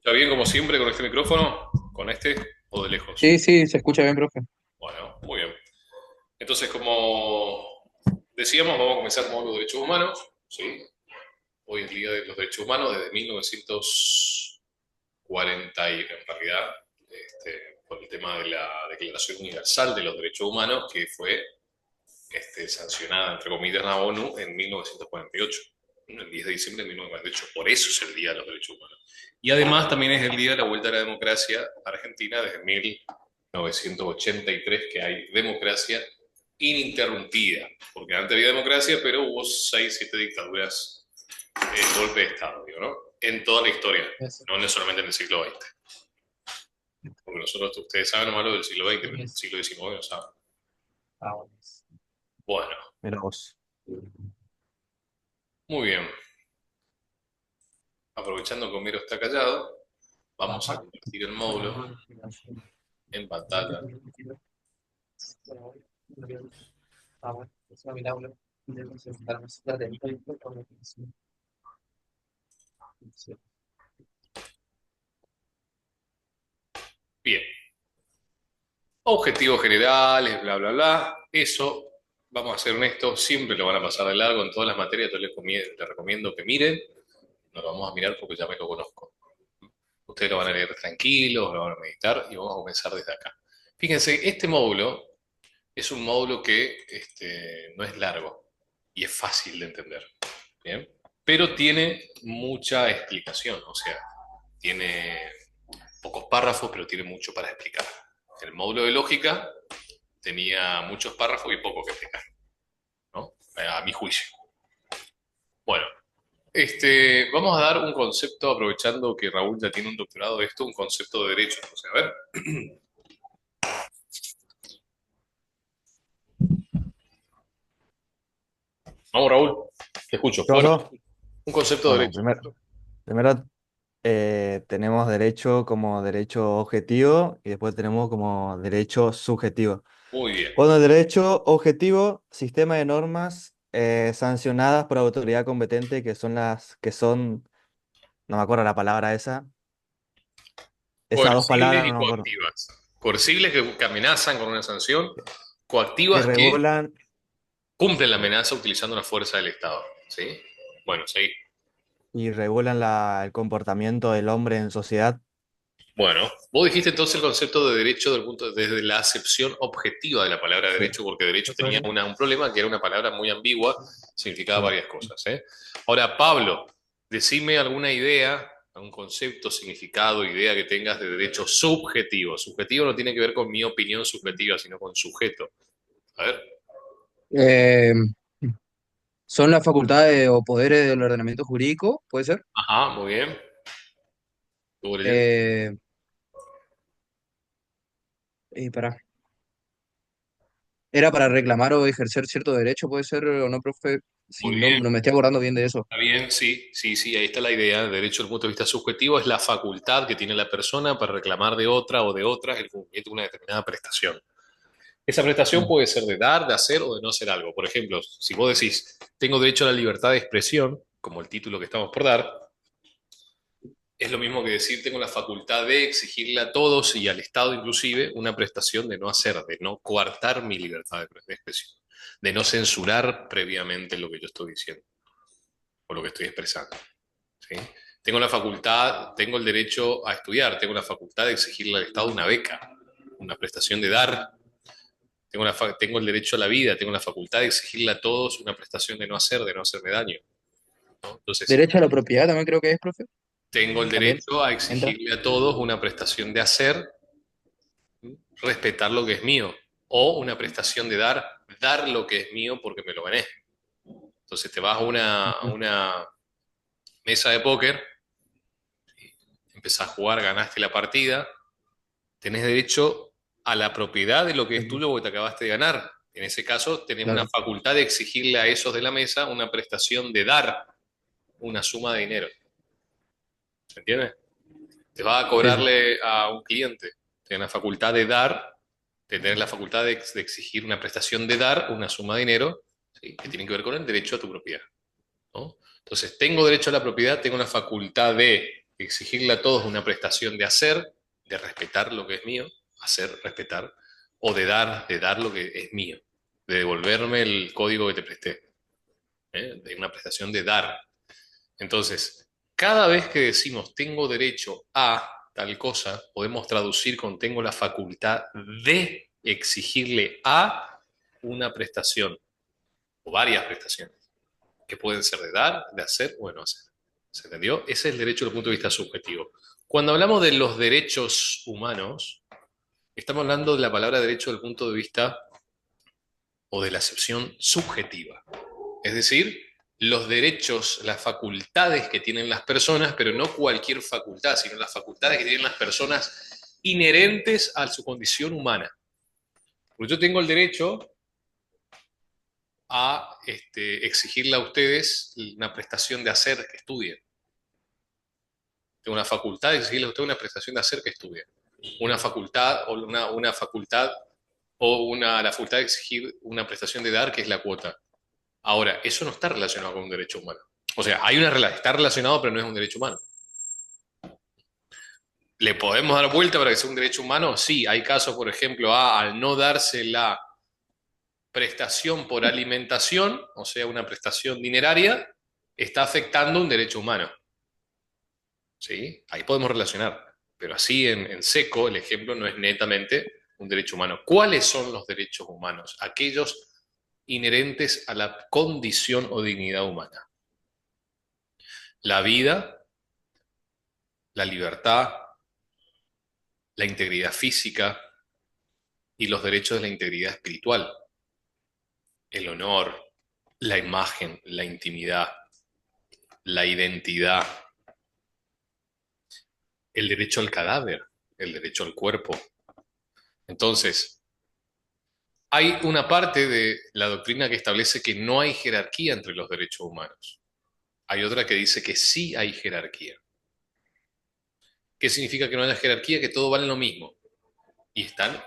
¿Está bien como siempre con este micrófono? ¿Con este o de lejos? Sí, sí, se escucha bien, profe. Bueno, muy bien. Entonces, como decíamos, vamos a comenzar con los derechos humanos, ¿sí? Hoy es el Día de los Derechos Humanos desde 1940 y en realidad por el tema de la Declaración Universal de los Derechos Humanos que fue sancionada, entre comillas, en la ONU en 1948, el 10 de diciembre de 1948. Por eso es el Día de los Derechos Humanos. Y además también es el Día de la Vuelta a la Democracia Argentina desde 1983, que hay democracia ininterrumpida, porque antes había democracia, pero hubo 6 7 dictaduras, golpe de Estado, digo, ¿no? En toda la historia, Eso. no solamente en el siglo XX. Porque nosotros, ustedes saben nomás lo del siglo XX, pero el Eso. siglo XIX no saben. Ah, bueno. Bueno, Mira vos. muy bien. Aprovechando que Homero está callado, vamos a convertir el módulo en pantalla. Bien, objetivos generales, bla, bla, bla. Eso, vamos a ser honestos, siempre lo van a pasar de largo en todas las materias. Yo les recomiendo que miren. No lo vamos a mirar porque ya me lo conozco. Ustedes lo van a leer tranquilos, lo van a meditar y vamos a comenzar desde acá. Fíjense, este módulo es un módulo que no es largo y es fácil de entender. ¿Bien? Pero tiene mucha explicación, o sea, tiene pocos párrafos, pero tiene mucho para explicar. El módulo de lógica tenía muchos párrafos y poco que explicar, ¿no? A mi juicio. Bueno, vamos a dar un concepto, aprovechando que Raúl ya tiene un doctorado de esto, un concepto de derecho. Entonces, a ver, vamos Raúl, te escucho. ¿Qué Bueno, pasó? un concepto de Bueno, derecho. primero tenemos derecho como derecho objetivo y después tenemos como derecho subjetivo. Muy bien. Bueno, el derecho objetivo, sistema de normas sancionadas por autoridad competente, que son no me acuerdo la palabra esa, esas dos Coercibles palabras y no me acuerdo, coactivas. Coercibles que amenazan con una sanción, que coactivas que regulan cumplen la amenaza utilizando la fuerza del Estado. ¿Sí? Bueno, sí. el comportamiento del hombre en sociedad. Bueno, vos dijiste entonces el concepto de derecho desde la acepción objetiva de la palabra Sí. derecho, porque derecho tenía un problema que era una palabra muy ambigua, significaba Sí. varias cosas, ¿eh? Ahora, Pablo, decime alguna idea, algún concepto, significado, idea que tengas de derecho subjetivo. Subjetivo no tiene que ver con mi opinión subjetiva, sino con sujeto. A ver. Eh, Son las facultades o poderes del ordenamiento jurídico, ¿puede ser? Ajá, muy bien. ¿Estuvo leyendo? Eh, para, ¿Era para reclamar o ejercer cierto derecho, puede ser o no, profe? Si Muy no, bien. no me estoy acordando bien de eso. Está bien, sí, sí, sí, ahí está la idea. El derecho desde el punto de vista subjetivo es la facultad que tiene la persona para reclamar de otra o de otras el cumplimiento de una determinada prestación. Esa prestación Mm. puede ser de dar, de hacer o de no hacer algo. Por ejemplo, si vos decís, tengo derecho a la libertad de expresión, como el título que estamos por dar, es lo mismo que decir, tengo la facultad de exigirle a todos y al Estado inclusive una prestación de no hacer, de no coartar mi libertad de expresión, de no censurar previamente lo que yo estoy diciendo o lo que estoy expresando. ¿Sí? Tengo la facultad, tengo el derecho a estudiar, tengo la facultad de exigirle al Estado una beca, una prestación de dar, tengo el derecho a la vida, tengo la facultad de exigirle a todos una prestación de no hacerme daño, ¿no? Entonces, Derecho a la propiedad también creo que es, profe. tengo el También derecho a entra. exigirle a todos una prestación de hacer, respetar lo que es mío, o una prestación de dar, dar lo que es mío porque me lo gané. Entonces te vas a Ujú. una mesa de póker, empezás a jugar, ganaste la partida, tenés derecho a la propiedad de lo que es Ujú. tuyo porque te acabaste de ganar. En ese caso, tenés una Claro. facultad de exigirle a esos de la mesa una prestación de dar una suma de dinero. ¿Se entiende? Te vas a Sí, sí. cobrarle a un cliente. Tienes la facultad de dar, tenés la facultad de exigir una prestación de dar una suma de dinero, ¿sí? Que tiene que ver con el derecho a tu propiedad, ¿no? Entonces, tengo derecho a la propiedad, tengo la facultad de Exigirle a todos una prestación de hacer, de respetar lo que es mío, hacer, respetar, o de dar lo que es mío, de devolverme el código que te presté, ¿eh? De una prestación de dar. Entonces, cada vez que decimos tengo derecho a tal cosa, podemos traducir con tengo la facultad de exigirle a una prestación o varias prestaciones, que pueden ser de dar, de hacer o de no hacer. ¿Se entendió? Ese es el derecho desde el punto de vista subjetivo. Cuando hablamos de los derechos humanos, estamos hablando de la palabra derecho desde el punto de vista o de la acepción subjetiva. Es decir, los derechos, las facultades que tienen las personas, pero no cualquier facultad, sino las facultades que tienen las personas inherentes a su condición humana. Porque yo tengo el derecho a exigirle a ustedes una prestación de hacer que estudien. Tengo una facultad de exigirle a ustedes una prestación de hacer que estudien. Una facultad o una facultad o la facultad de exigir una prestación de dar que es la cuota. Ahora, eso no está relacionado con un derecho humano. O sea, está relacionado, pero no es un derecho humano. ¿Le podemos dar vuelta para que sea un derecho humano? Sí, hay casos, por ejemplo, al no darse la prestación por alimentación, o sea, una prestación dineraria, está afectando un derecho humano. ¿Sí? Ahí podemos relacionar. Pero así en seco, el ejemplo no es netamente un derecho humano. ¿Cuáles son los derechos humanos? Aquellos inherentes a la condición o dignidad humana. La vida, la libertad, la integridad física y los derechos de la integridad espiritual, el honor, la imagen, la intimidad, la identidad, el derecho al cadáver, el derecho al cuerpo. Entonces, hay una parte de la doctrina que establece que no hay jerarquía entre los derechos humanos. Hay otra que dice que sí hay jerarquía. ¿Qué significa que no haya jerarquía? Que todo vale lo mismo y están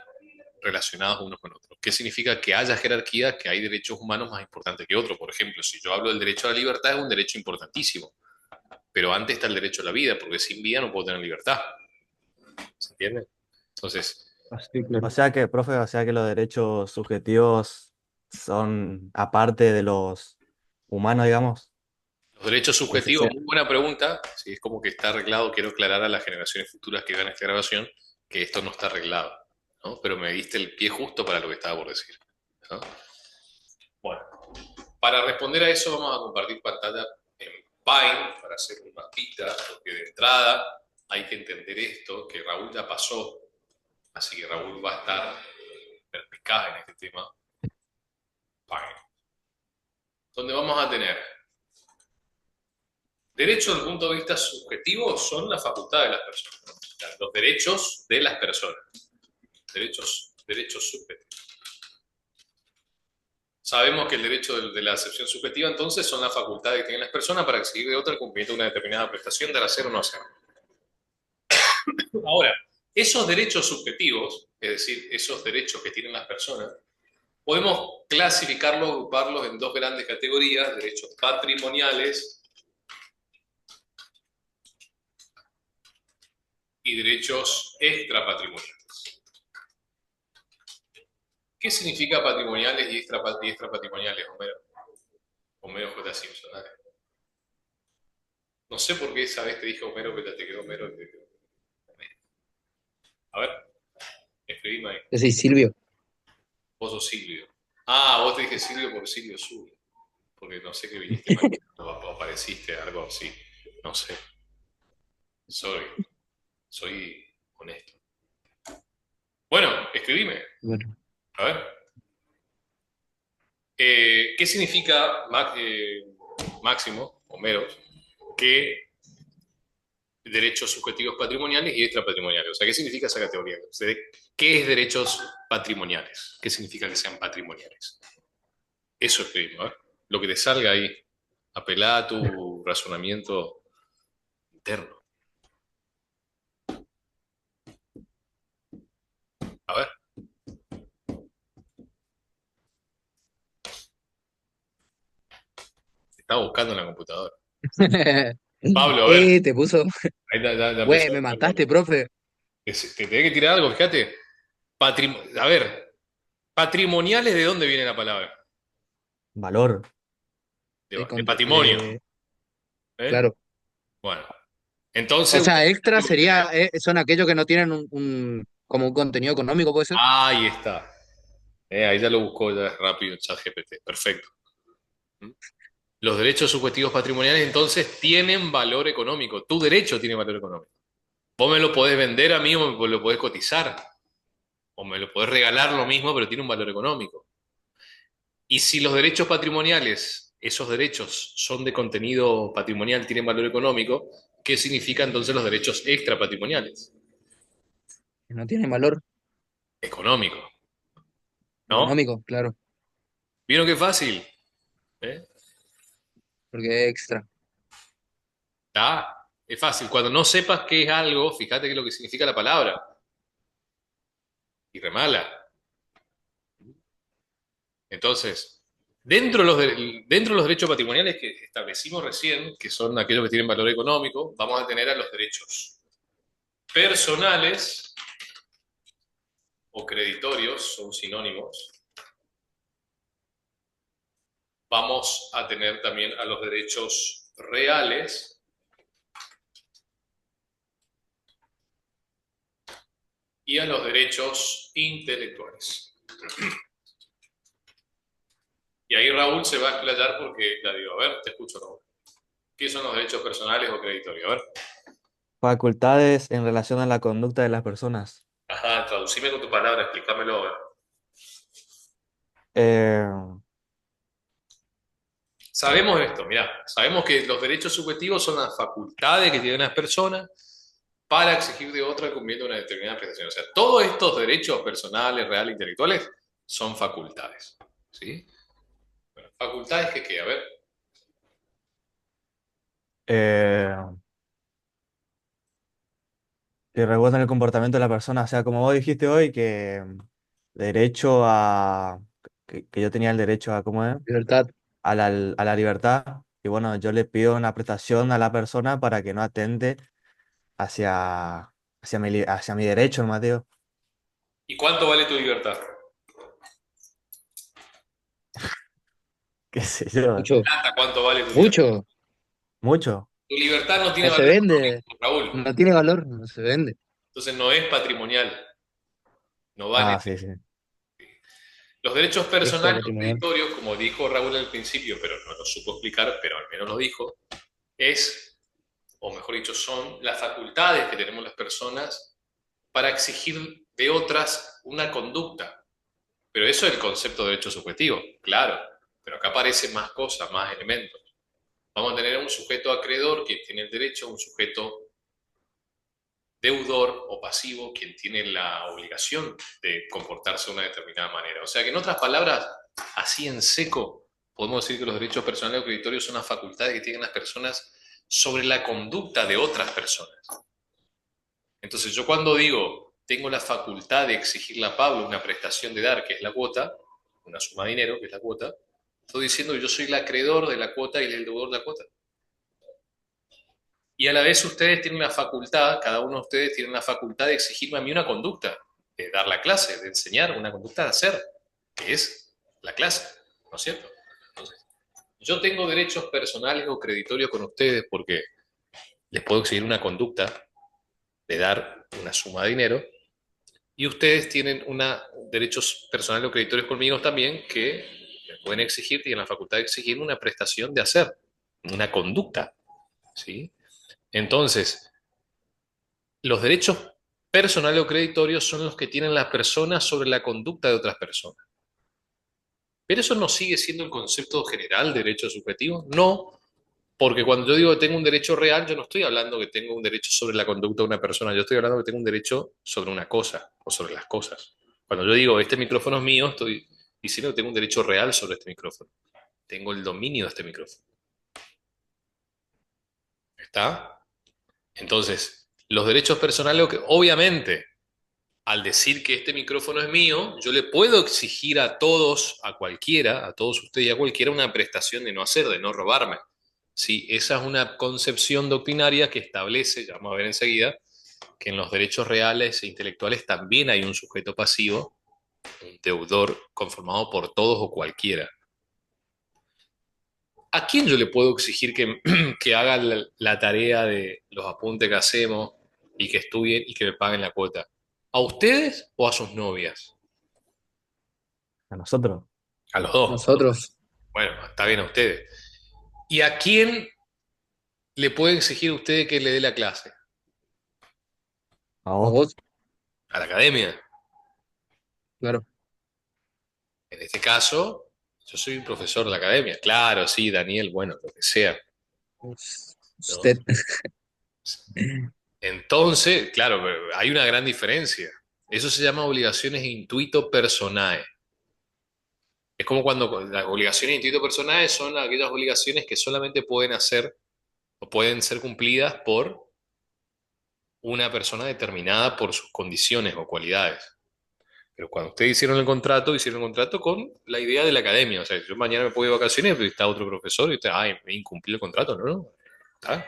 relacionados unos con otros. ¿Qué significa que haya jerarquía? Que hay derechos humanos más importantes que otros. Por ejemplo, si yo hablo del derecho a la libertad, es un derecho importantísimo. Pero antes está el derecho a la vida, porque sin vida no puedo tener libertad. ¿Se entiende? Entonces, Sí, O claro. sea que, profe, o sea que los derechos subjetivos son aparte de los humanos, digamos. los derechos Ese subjetivos, se- muy buena pregunta. Sí, es como que está arreglado. Quiero aclarar a las generaciones futuras que vean esta grabación que esto no está arreglado, ¿no? Pero me diste el pie justo para lo que estaba por decir, ¿no? Bueno, para responder a eso vamos a compartir pantalla en Paint para hacer un mapita, porque de entrada hay que entender esto, que Raúl ya pasó, así que Raúl va a estar perspicaz en este tema. Paint. Donde vamos a tener derechos desde el punto de vista subjetivo son la facultad de las personas, ¿no? O sea, los derechos de las personas, derechos subjetivos. Sabemos que el derecho de la acepción subjetiva entonces son las facultades que tienen las personas para exigir de otra el cumplimiento de una determinada prestación, de hacer o no hacer. Ahora, esos derechos subjetivos, es decir, esos derechos que tienen las personas, podemos clasificarlos, agruparlos en dos grandes categorías: derechos patrimoniales y derechos extrapatrimoniales. ¿Qué significa patrimoniales y extrapatrimoniales, Homero? Homero J. Simpson. ¿Eh? No sé por qué esa vez te dije Homero, pero te quedó Homero. Y te quedó Homero. A ver, escribime ahí. Yo soy Silvio. Vos sos Silvio. Ah, vos te dije Silvio por Silvio Sur. Porque no sé qué viniste mañana o apareciste, algo así. No sé. Soy, soy honesto. Bueno, escribime. Bueno, A ver. ¿Qué significa, Máximo, Homero, que derechos subjetivos patrimoniales y extrapatrimoniales? O sea, ¿qué significa esa categoría? O sea, ¿qué es derechos patrimoniales? ¿Qué significa que sean patrimoniales? Eso escribimos, ¿eh? Lo que te salga ahí. Apelá a tu razonamiento interno. A ver. Estaba buscando en la computadora. Pablo, a ver, Te puso. ahí ya empezó. Güey, me mataste, profe. Te tenés que tirar algo, fíjate. A ver, patrimoniales, ¿de dónde viene la palabra? Valor. De patrimonio, ¿eh? Claro. Bueno, O entonces, sea, extra sería, son aquellos que no tienen como un contenido económico, ¿puede ser? ahí está. Ahí ya lo buscó ya rápido en ChatGPT. Perfecto. ¿Mm? Los derechos subjetivos patrimoniales entonces tienen valor económico. Tu derecho tiene valor económico. Vos me lo podés vender a mí o me lo podés cotizar. O me lo podés regalar lo mismo, pero tiene un valor económico. Y si los derechos patrimoniales, esos derechos son de contenido patrimonial, tienen valor económico, ¿qué significa entonces los derechos extrapatrimoniales? Que no tienen valor Económico, ¿no? económico, claro, ¿Vieron qué fácil? ¿Eh? porque es extra. ¿Está? Es fácil. Cuando no sepas qué es algo, fíjate qué es lo que significa la palabra. Y remala. Entonces, dentro de los derechos patrimoniales que establecimos recién, que son aquellos que tienen valor económico, vamos a tener a los derechos personales o creditorios, son sinónimos. Vamos a tener también a los derechos reales y a los derechos intelectuales. Y ahí Raúl se va a explayar porque la digo, a ver, te escucho, Raúl. ¿Qué son los derechos personales o creditorios? A ver. Facultades en relación a la conducta de las personas. Ajá, traducime con tu palabra, explícamelo. A ver. Eh, Sabemos esto, mirá, sabemos que los derechos subjetivos son las facultades que tienen las personas para exigir de otra cumpliendo una determinada prestación. O sea, todos estos derechos personales, reales, intelectuales son facultades. ¿Sí? Bueno, facultades que qué, a ver. eh, que resguardan el comportamiento de la persona. O sea, como vos dijiste hoy, que derecho a... que yo tenía el derecho a, ¿cómo es? Libertad. A la libertad. Y bueno, yo le pido una prestación a la persona para que no atente hacia mi derecho, Mateo. ¿Y cuánto vale tu libertad? ¿Qué sé yo? Mucho, Plata, ¿cuánto vale tu libertad? mucho. ¿Mucho? Tu libertad no tiene No se valor vende, económico, Raúl. no tiene valor, no se vende. Entonces no es patrimonial, no vale. Ah, sí, sí. Los derechos Extra personales o patrimonial. creditorios, como dijo Raúl al principio, pero no lo supo explicar, pero al menos lo dijo, es, o mejor dicho, son las facultades que tenemos las personas para exigir de otras una conducta. Pero eso es el concepto de derecho subjetivo, claro. Pero acá aparecen más cosas, más elementos. Vamos a tener un sujeto acreedor que tiene el derecho, un sujeto deudor o pasivo quien tiene la obligación de comportarse de una determinada manera. O sea que en otras palabras, así en seco, podemos decir que los derechos personales o creditorios son las facultades que tienen las personas sobre la conducta de otras personas. Entonces yo cuando digo, tengo la facultad de exigirle a Pablo una prestación de dar, que es la cuota, una suma de dinero, que es la cuota, estoy diciendo que yo soy el acreedor de la cuota y el deudor de la cuota. Y a la vez ustedes tienen la facultad, cada uno de ustedes tiene la facultad de exigirme a mí una conducta, de dar la clase, de enseñar una conducta de hacer, que es la clase, ¿no es cierto? Entonces, yo tengo derechos personales o creditorios con ustedes porque les puedo exigir una conducta de dar una suma de dinero y ustedes tienen derechos personales o creditorios conmigo también que me pueden exigir, tienen la facultad de exigirme una prestación de hacer, una conducta, ¿sí? Entonces, los derechos personales o creditorios son los que tienen las personas sobre la conducta de otras personas. Pero eso no sigue siendo el concepto general de derecho subjetivo. No, porque cuando yo digo que tengo un derecho real, yo no estoy hablando que tengo un derecho sobre la conducta de una persona, yo estoy hablando que tengo un derecho sobre una cosa o sobre las cosas. Cuando yo digo este micrófono es mío, estoy diciendo que tengo un derecho real sobre este micrófono. Tengo el dominio de este micrófono. ¿Está? Entonces, los derechos personales, obviamente, al decir que este micrófono es mío, yo le puedo exigir a todos, a cualquiera, a todos ustedes y a cualquiera, una prestación de no hacer, de no robarme. ¿sí? Esa es una concepción doctrinaria que establece, ya vamos a ver enseguida, que en los derechos reales e intelectuales también hay un sujeto pasivo, un deudor conformado por todos o cualquiera. ¿A quién yo le puedo exigir que haga la tarea de los apuntes que hacemos y que estudien y que me paguen la cuota? ¿A ustedes o a sus novias? A nosotros, A los dos. Nosotros, Bueno, está bien a ustedes. ¿Y a quién le puede exigir a usted que le dé la clase? a a vos. vos, A la academia. claro. En este caso, yo soy un profesor de la academia. Claro, sí, Daniel, bueno, lo que sea, ¿no? Usted, Entonces, claro, hay una gran diferencia. Eso se llama obligaciones intuito personae. Es como cuando las obligaciones intuito personae son aquellas obligaciones que solamente pueden hacer o pueden ser cumplidas por una persona determinada por sus condiciones o cualidades. Pero cuando ustedes hicieron el contrato con la idea de la academia. O sea, yo mañana me puedo ir de vacaciones, pero está otro profesor y usted, ay, me incumplió el contrato, ¿no? ¿No? ¿Está?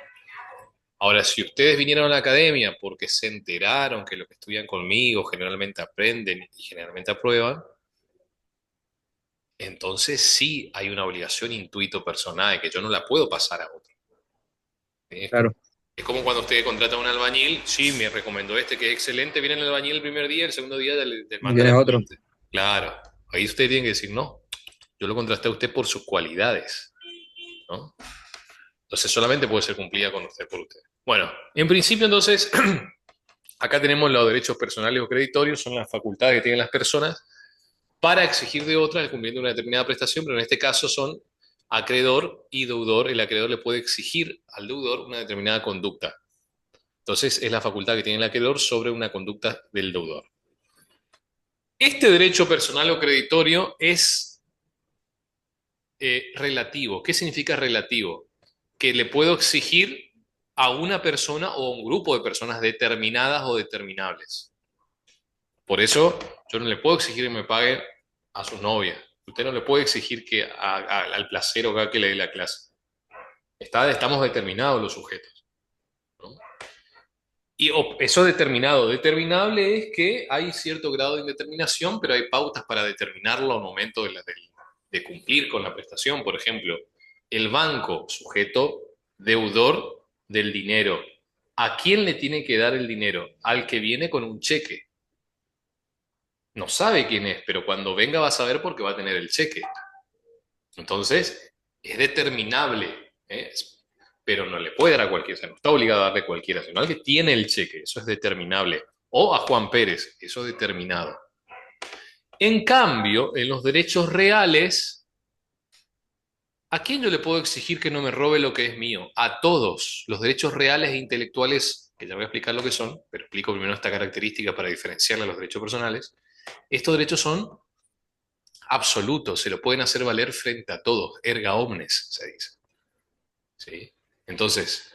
Ahora, si ustedes vinieron a la academia porque se enteraron que lo que estudian conmigo generalmente aprenden y generalmente aprueban, entonces sí hay una obligación intuito personal que yo no la puedo pasar a otro. Es como, claro. es como cuando usted contrata a un albañil, sí, me recomendó este que es excelente, viene el albañil el primer día, el segundo día del Y manda viene la otro. cliente. Claro, ahí usted tiene que decir, no, yo lo contraté a usted por sus cualidades, ¿no? Entonces solamente puede ser cumplida con usted por usted. Bueno, en principio entonces, acá tenemos los derechos personales o creditorios, son las facultades que tienen las personas para exigir de otras el cumplimiento de una determinada prestación, pero en este caso son acreedor y deudor. El acreedor le puede exigir al deudor una determinada conducta. Entonces es la facultad que tiene el acreedor sobre una conducta del deudor. Este derecho personal o creditorio es relativo. ¿Qué significa relativo? Que le puedo exigir a una persona o a un grupo de personas determinadas o determinables. Por eso yo no le puedo exigir que me pague a sus novias. Usted no le puede exigir que al placero que le dé la clase. Estamos determinados los sujetos, ¿no? Y eso determinado, determinable es que hay cierto grado de indeterminación, pero hay pautas para determinarlo al momento de cumplir con la prestación. Por ejemplo, el banco, sujeto deudor del dinero. ¿A quién le tiene que dar el dinero? Al que viene con un cheque. No sabe quién es, pero cuando venga va a saber porque va a tener el cheque. Entonces, es determinable, ¿eh? Pero no le puede dar a cualquiera, o sea, no está obligado a darle a cualquiera, sino al que tiene el cheque, eso es determinable. O a Juan Pérez, eso es determinado. En cambio, en los derechos reales, ¿a quién yo le puedo exigir que no me robe lo que es mío? A todos. Los derechos reales e intelectuales, que ya voy a explicar lo que son, pero explico primero esta característica para diferenciarla de los derechos personales. Estos derechos son absolutos, se lo pueden hacer valer frente a todos, erga omnes, se dice. ¿Sí? Entonces,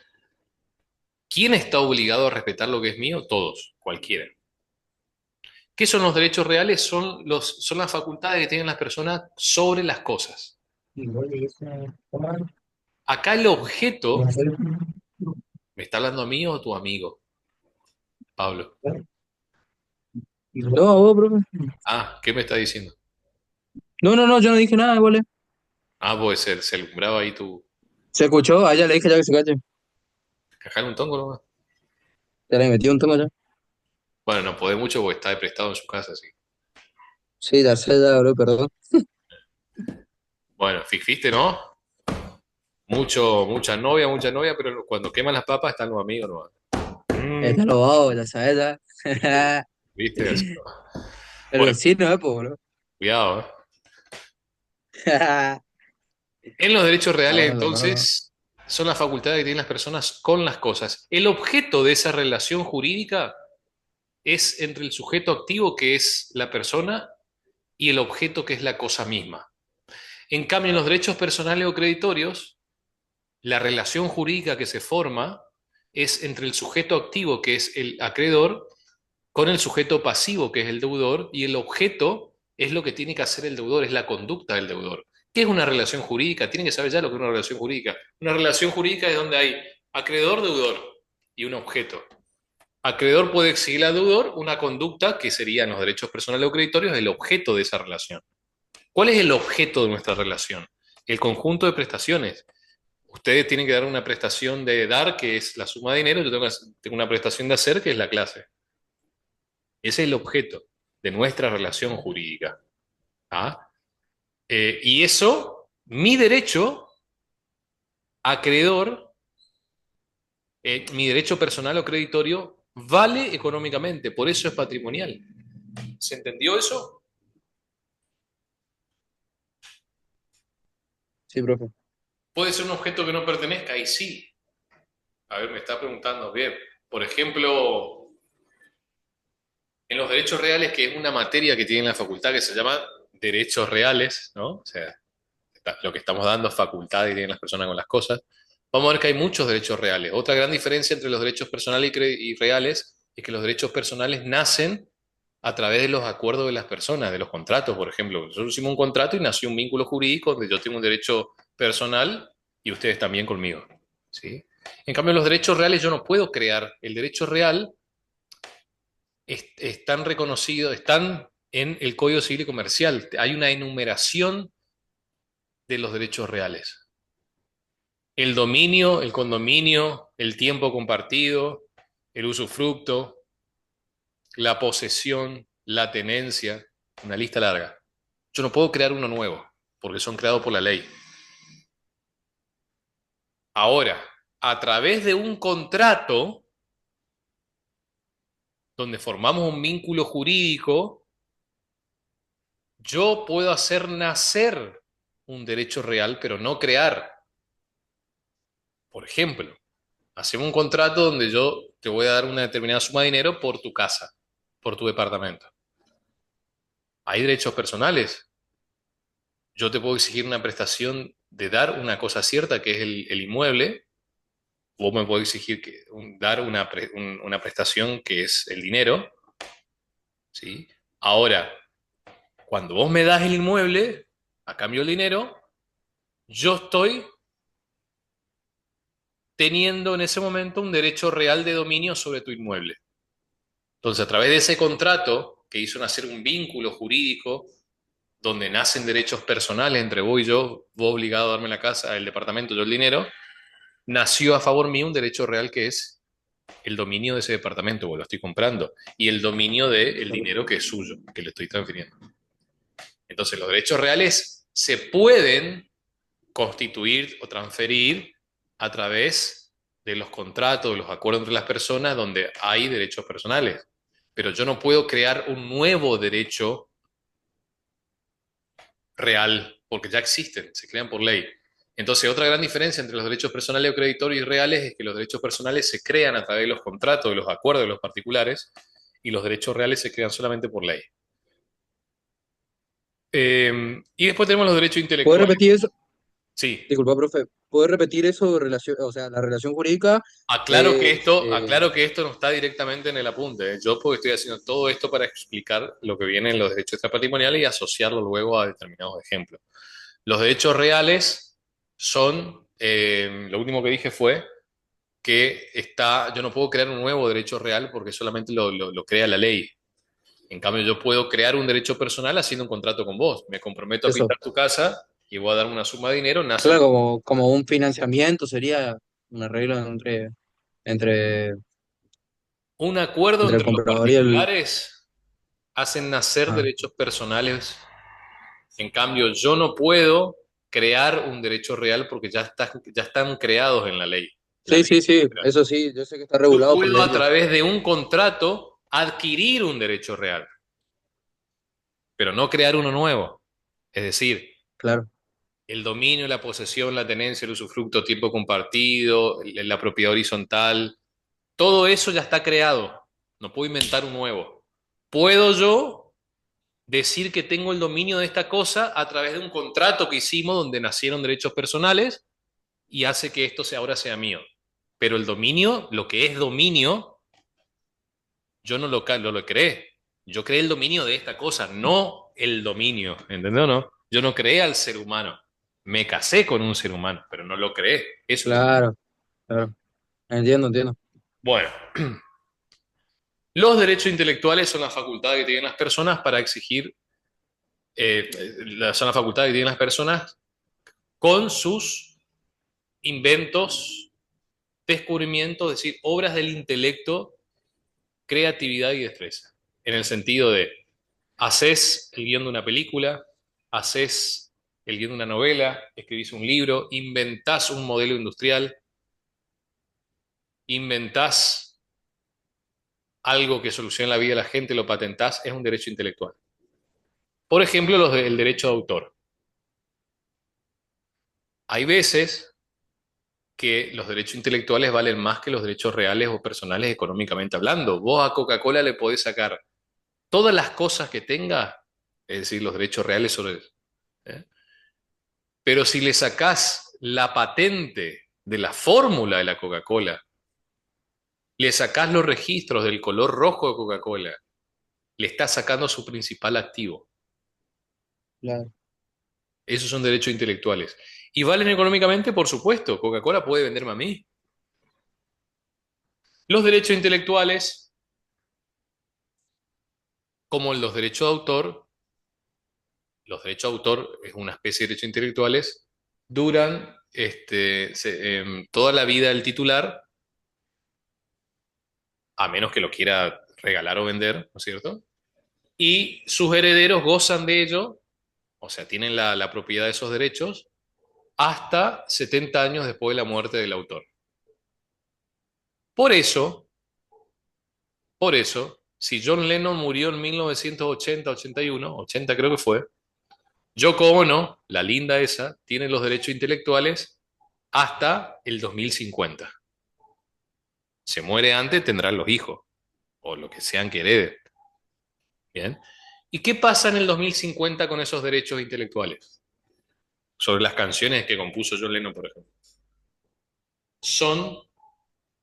¿quién está obligado a respetar lo que es mío? Todos, cualquiera. ¿Qué son los derechos reales? Son las facultades que tienen las personas sobre las cosas. Acá el objeto, ¿me está hablando a mí o a tu amigo, Pablo? No, vos, profe. Ah, ¿qué me está diciendo? No, no, no, yo no dije nada, igual. Ah, pues se alumbraba ahí tu... Se escuchó, a ella le dije ya que se cache. Cajar un tongo nomás. Ya le metí un tono ya. Bueno, no puede mucho porque está de prestado en su casa, así. Sí, Darcela, bro, perdón. Bueno, ¿viste, no? Mucha novia, pero cuando queman las papas están los amigos, ¿no? Está lo hago, ya sabes, ya. ¿Viste? Así, ¿no? El Bueno, vecino, po, bro. cuidado, ¿eh? En los derechos reales, Ahora lo no. entonces, son las facultades que tienen las personas con las cosas. El objeto de esa relación jurídica es entre el sujeto activo, que es la persona, y el objeto, que es la cosa misma. En cambio, en los derechos personales o creditorios, la relación jurídica que se forma es entre el sujeto activo, que es el acreedor, con el sujeto pasivo, que es el deudor, y el objeto es lo que tiene que hacer el deudor, es la conducta del deudor. ¿Qué es una relación jurídica? Tienen que saber ya lo que es una relación jurídica. Una relación jurídica es donde hay acreedor, deudor y un objeto. Acreedor puede exigir al deudor una conducta que serían los derechos personales o creditorios, el objeto de esa relación. ¿Cuál es el objeto de nuestra relación? El conjunto de prestaciones. Ustedes tienen que dar una prestación de dar, que es la suma de dinero, yo tengo una prestación de hacer, que es la clase. Ese es el objeto de nuestra relación jurídica. ¿Ah? Y eso, mi derecho acreedor, mi derecho personal o creditorio, vale económicamente, por eso es patrimonial. ¿Se entendió eso? Sí, profe. Puede ser un objeto que no pertenezca, y sí. A ver, me está preguntando bien. Por ejemplo, en los derechos reales, que es una materia que tiene la facultad que se llama derechos reales, ¿no? O sea, lo que estamos dando es facultad y tienen las personas con las cosas. Vamos a ver que hay muchos derechos reales. Otra gran diferencia entre los derechos personales y reales es que los derechos personales nacen a través de los acuerdos de las personas, de los contratos, por ejemplo. Nosotros hicimos un contrato y nació un vínculo jurídico donde yo tengo un derecho personal y ustedes también conmigo, ¿sí? En cambio, los derechos reales yo no puedo crear. El derecho real están reconocidos, están en el Código Civil y Comercial. Hay una enumeración de los derechos reales. El dominio, el condominio, el tiempo compartido, el usufructo, la posesión, la tenencia, una lista larga. Yo no puedo crear uno nuevo, porque son creados por la ley. Ahora, a través de un contrato, donde formamos un vínculo jurídico, yo puedo hacer nacer un derecho real, pero no crear. Por ejemplo, hacemos un contrato donde yo te voy a dar una determinada suma de dinero por tu casa, por tu departamento. Hay derechos personales. Yo te puedo exigir una prestación de dar una cosa cierta, que es el inmueble. Vos me podés exigir dar una prestación que es el dinero, ¿sí? Ahora, cuando vos me das el inmueble, a cambio del dinero, yo estoy teniendo en ese momento un derecho real de dominio sobre tu inmueble. Entonces, a través de ese contrato que hizo nacer un vínculo jurídico donde nacen derechos personales entre vos y yo, vos obligado a darme la casa, el departamento, yo el dinero, nació a favor mío un derecho real que es el dominio de ese departamento, vos lo estoy comprando, y el dominio del Claro. dinero que es suyo, que le estoy transfiriendo. Entonces, los derechos reales se pueden constituir o transferir a través de los contratos, de los acuerdos entre las personas donde hay derechos personales. Pero yo no puedo crear un nuevo derecho real, porque ya existen, se crean por ley. Entonces, otra gran diferencia entre los derechos personales o creditorios y reales es que los derechos personales se crean a través de los contratos, de los acuerdos de los particulares, y los derechos reales se crean solamente por ley. Y después tenemos los derechos ¿Puedes intelectuales. repetir eso? Sí, Disculpa, profe. ¿Puedes repetir eso, relación, o sea, la relación jurídica es... aclaro que esto no está directamente en el apunte, ¿eh? Yo porque estoy haciendo todo esto para explicar lo que viene en los derechos extrapatrimoniales y asociarlo luego a determinados ejemplos. Los derechos reales son, lo último que dije fue que yo no puedo crear un nuevo derecho real porque solamente lo crea la ley. En cambio, yo puedo crear un derecho personal haciendo un contrato con vos. Me comprometo a eso? pintar tu casa y voy a dar una suma de dinero, nace Claro, como un financiamiento sería un arreglo entre, un acuerdo entre el entre los comprador y el... particulares, hacen nacer Ah. derechos personales. En cambio, yo no puedo crear un derecho real porque ya están creados en la ley. La Sí, ley. sí, sí, eso sí, yo sé que está Yo regulado por puedo a leyes. través de un contrato adquirir un derecho real, pero no crear uno nuevo. Es decir, Claro, el dominio, la posesión, la tenencia, el usufructo, tiempo compartido, la propiedad horizontal, todo eso ya está creado. No puedo inventar un nuevo. Puedo yo decir que tengo el dominio de esta cosa a través de un contrato que hicimos donde nacieron derechos personales y hace que esto ahora sea mío. Pero el dominio, lo que es dominio, yo no lo creé. Yo creé el dominio de esta cosa, no el dominio. ¿Entendés o no? Yo no creé al ser humano. Me casé con un ser humano, pero no lo creé. Eso es. Claro, claro. Entiendo, entiendo. Bueno, los derechos intelectuales son la facultad que tienen las personas para exigir, son la facultad que tienen las personas con sus inventos, descubrimientos, es decir, obras del intelecto, creatividad y destreza. En el sentido de, haces el guión de una película, haces el guión de una novela, escribís un libro, inventás un modelo industrial, inventás algo que solucione la vida de la gente, lo patentás, es un derecho intelectual. Por ejemplo, el derecho de autor. Hay veces que los derechos intelectuales valen más que los derechos reales o personales económicamente hablando. Vos a Coca-Cola le podés sacar todas las cosas que tenga, es decir, los derechos reales sobre... ¿eh? Pero si le sacás la patente de la fórmula de la Coca-Cola, le sacás los registros del color rojo de Coca-Cola, le estás sacando su principal activo. Claro. Esos son derechos intelectuales. ¿Y valen económicamente? Por supuesto. Coca-Cola puede venderme a mí. Los derechos intelectuales, como los derechos de autor, los derechos de autor es una especie de derechos intelectuales, duran toda la vida del titular, a menos que lo quiera regalar o vender, ¿no es cierto? Y sus herederos gozan de ello, o sea, tienen la propiedad de esos derechos, hasta 70 años después de la muerte del autor. Por eso, por eso, si John Lennon murió en 1980, 81, 80 creo que fue, Yoko Ono, la linda esa, tiene los derechos intelectuales hasta el 2050. Se muere antes, tendrán los hijos, o lo que sean que hereden. ¿Bien? ¿Y qué pasa en el 2050 con esos derechos intelectuales? Sobre las canciones que compuso John Lennon, por ejemplo. Son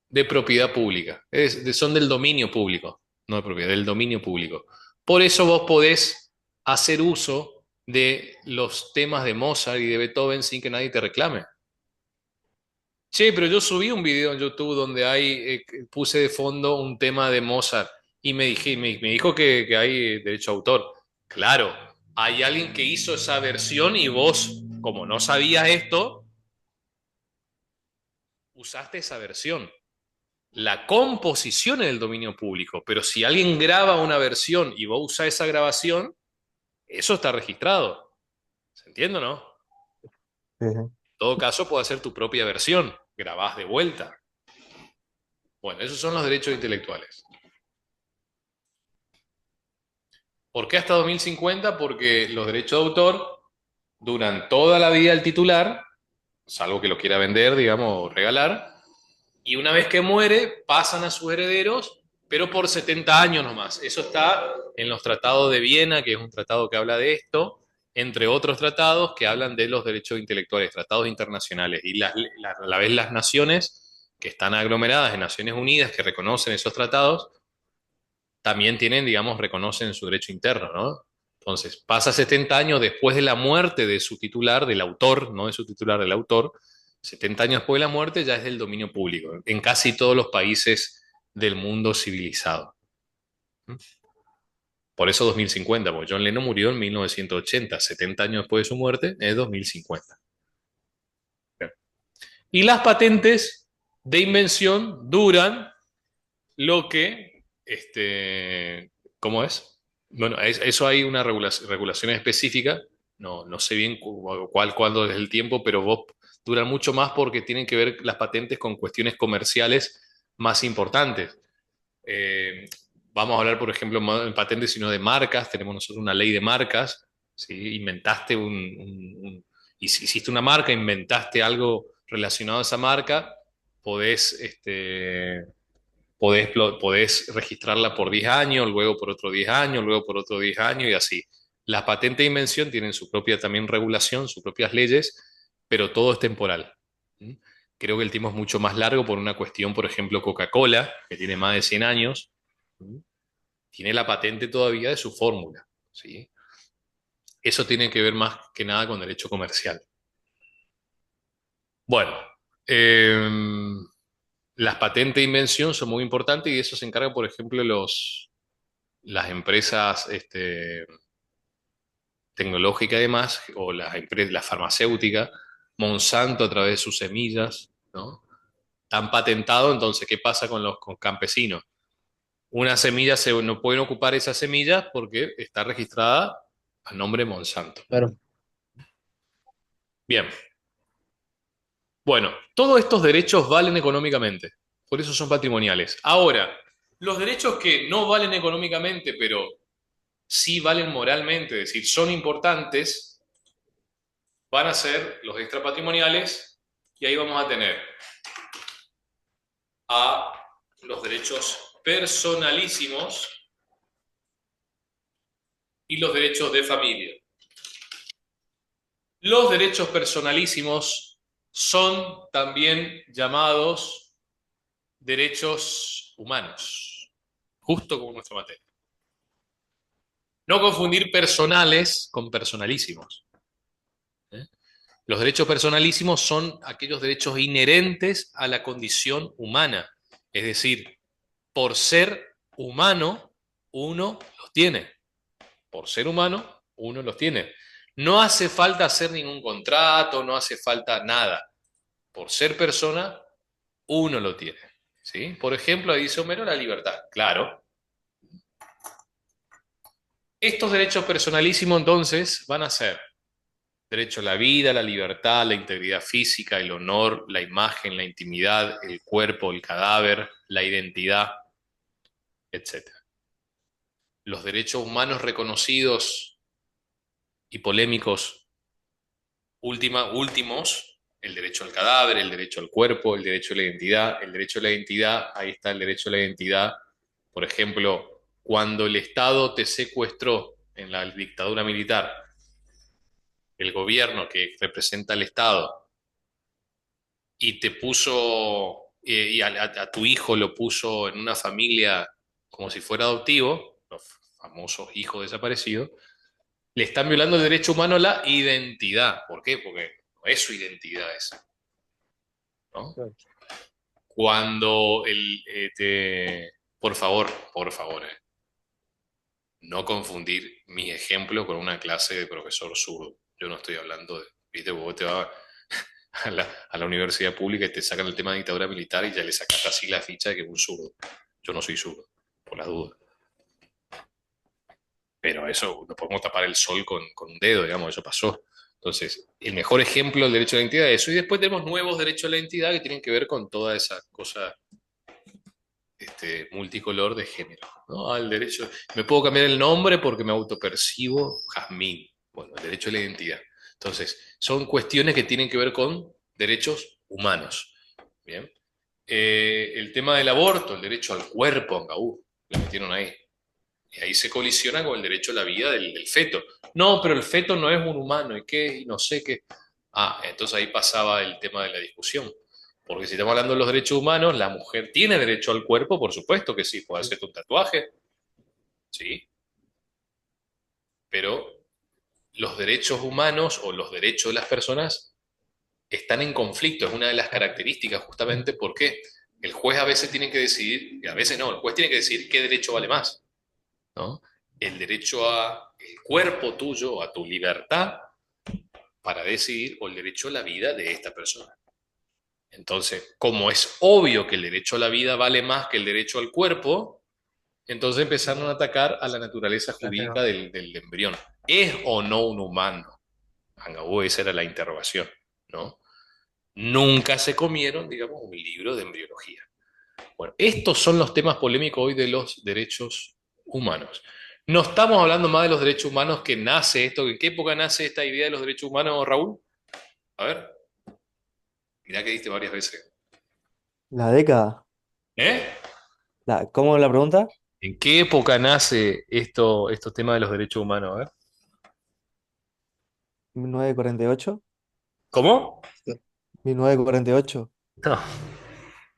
de propiedad pública, son del dominio público, no de propiedad, del dominio público. Por eso vos podés hacer uso de los temas de Mozart y de Beethoven sin que nadie te reclame. Che, pero yo subí un video en YouTube donde puse de fondo un tema de Mozart y me dijo que hay derecho a autor. Claro, hay alguien que hizo esa versión y vos, como no sabías esto, usaste esa versión. La composición es del dominio público, pero si alguien graba una versión y vos usás esa grabación, eso está registrado. ¿Se entiende o no? Sí, sí. En todo caso, puede ser tu propia versión, grabás de vuelta. Bueno, esos son los derechos intelectuales. ¿Por qué hasta 2050? Porque los derechos de autor duran toda la vida del titular, salvo que lo quiera vender, digamos, o regalar, y una vez que muere, pasan a sus herederos, pero por 70 años nomás. Eso está en los tratados de Viena, que es un tratado que habla de esto, entre otros tratados que hablan de los derechos intelectuales, tratados internacionales. Y a la vez las naciones que están aglomeradas en Naciones Unidas, que reconocen esos tratados, también tienen, digamos, reconocen su derecho interno, ¿no? Entonces, pasa 70 años después de la muerte de su titular, del autor, no de su titular, del autor, 70 años después de la muerte ya es del dominio público, en casi todos los países del mundo civilizado. Por eso 2050, porque John Lennon murió en 1980, 70 años después de su muerte, es 2050. Y las patentes de invención duran lo que, ¿cómo es? Bueno, eso hay una regulación específica, no sé bien cuándo es el tiempo, pero duran mucho más porque tienen que ver las patentes con cuestiones comerciales más importantes. Eh, Vamos a hablar, por ejemplo, no de patentes, sino de marcas. Tenemos nosotros una ley de marcas. ¿Sí? Inventaste hiciste una marca, inventaste algo relacionado a esa marca, podés, podés registrarla por 10 años, luego por otro 10 años, luego por otro 10 años y así. Las patentes de invención tienen su propia también regulación, sus propias leyes, pero todo es temporal. ¿Mm? Creo que el tiempo es mucho más largo por una cuestión, por ejemplo, Coca-Cola, que tiene más de 100 años, ¿Mm? Tiene la patente todavía de su fórmula, ¿sí? Eso tiene que ver más que nada con derecho comercial. Bueno, las patentes de invención son muy importantes y de eso se encargan, por ejemplo, las empresas tecnológicas y demás, o las farmacéuticas, Monsanto a través de sus semillas, ¿no? Han patentado, entonces, ¿qué pasa con los campesinos? Una semilla, no pueden ocupar esa semilla porque está registrada a nombre de Monsanto. Claro. Bien, bueno, todos estos derechos valen económicamente, por eso son patrimoniales. Ahora, los derechos que no valen económicamente, pero sí valen moralmente, es decir, son importantes, van a ser los extrapatrimoniales y ahí vamos a tener a los derechos personalísimos y los derechos de familia. Los derechos personalísimos son también llamados derechos humanos, justo como nuestra materia. No confundir personales con personalísimos. ¿Eh? Los derechos personalísimos son aquellos derechos inherentes a la condición humana. Es decir, por ser humano, uno los tiene. Por ser humano, uno los tiene. No hace falta hacer ningún contrato, no hace falta nada. Por ser persona, uno lo tiene. ¿Sí? Por ejemplo, ahí dice Homero la libertad. Claro. Estos derechos personalísimos entonces van a ser derecho a la vida, la libertad, la integridad física, el honor, la imagen, la intimidad, el cuerpo, el cadáver, la identidad, etcétera. Los derechos humanos reconocidos y polémicos últimos, el derecho al cadáver, el derecho al cuerpo, el derecho a la identidad. El derecho a la identidad, ahí está el derecho a la identidad. Por ejemplo, cuando el Estado te secuestró en la dictadura militar, el gobierno que representa al Estado y te puso, y a tu hijo lo puso en una familia como si fuera adoptivo, los famosos hijos desaparecidos, le están violando el derecho humano a la identidad. ¿Por qué? Porque no es su identidad esa, ¿no? Claro. Cuando por favor, no confundir mis ejemplos con una clase de profesor zurdo. Yo no estoy hablando de, viste, vos te vas a la universidad pública y te sacan el tema de dictadura militar y ya le sacaste así la ficha de que es un zurdo. Yo no soy zurdo, por las dudas. Pero eso, no podemos tapar el sol con un dedo, digamos, eso pasó. Entonces, el mejor ejemplo del derecho a la identidad es eso. Y después tenemos nuevos derechos a la identidad que tienen que ver con toda esa cosa multicolor de género, ¿no? El derecho, me puedo cambiar el nombre porque me autopercibo Jazmín. Bueno, el derecho a la identidad. Entonces, son cuestiones que tienen que ver con derechos humanos. Bien. El tema del aborto, el derecho al cuerpo, lo metieron ahí. Y ahí se colisiona con el derecho a la vida del feto. No, pero el feto no es un humano, ¿y qué? Y no sé qué. Ah, entonces ahí pasaba el tema de la discusión. Porque si estamos hablando de los derechos humanos, la mujer tiene derecho al cuerpo, por supuesto que sí, puede hacerte un tatuaje, sí, pero los derechos humanos o los derechos de las personas están en conflicto. Es una de las características justamente porque el juez a veces tiene que decidir, y a veces no, el juez tiene que decidir qué derecho vale más, ¿no? El derecho a el cuerpo tuyo, a tu libertad para decidir, o el derecho a la vida de esta persona. Entonces, como es obvio que el derecho a la vida vale más que el derecho al cuerpo, entonces empezaron a atacar a la naturaleza jurídica Claro. del embrión. ¿Es o no un humano? Esa era la interrogación, ¿no? Nunca se comieron, digamos, un libro de embriología. Bueno, estos son los temas polémicos hoy de los derechos humanos. No estamos hablando más de los derechos humanos que nace esto. ¿En qué época nace esta idea de los derechos humanos, Raúl? A ver, mirá que diste varias veces. La década. ¿Eh? ¿Cómo la pregunta? ¿En qué época nace estos temas de los derechos humanos? A ver. 1948. ¿Cómo? 1948. No.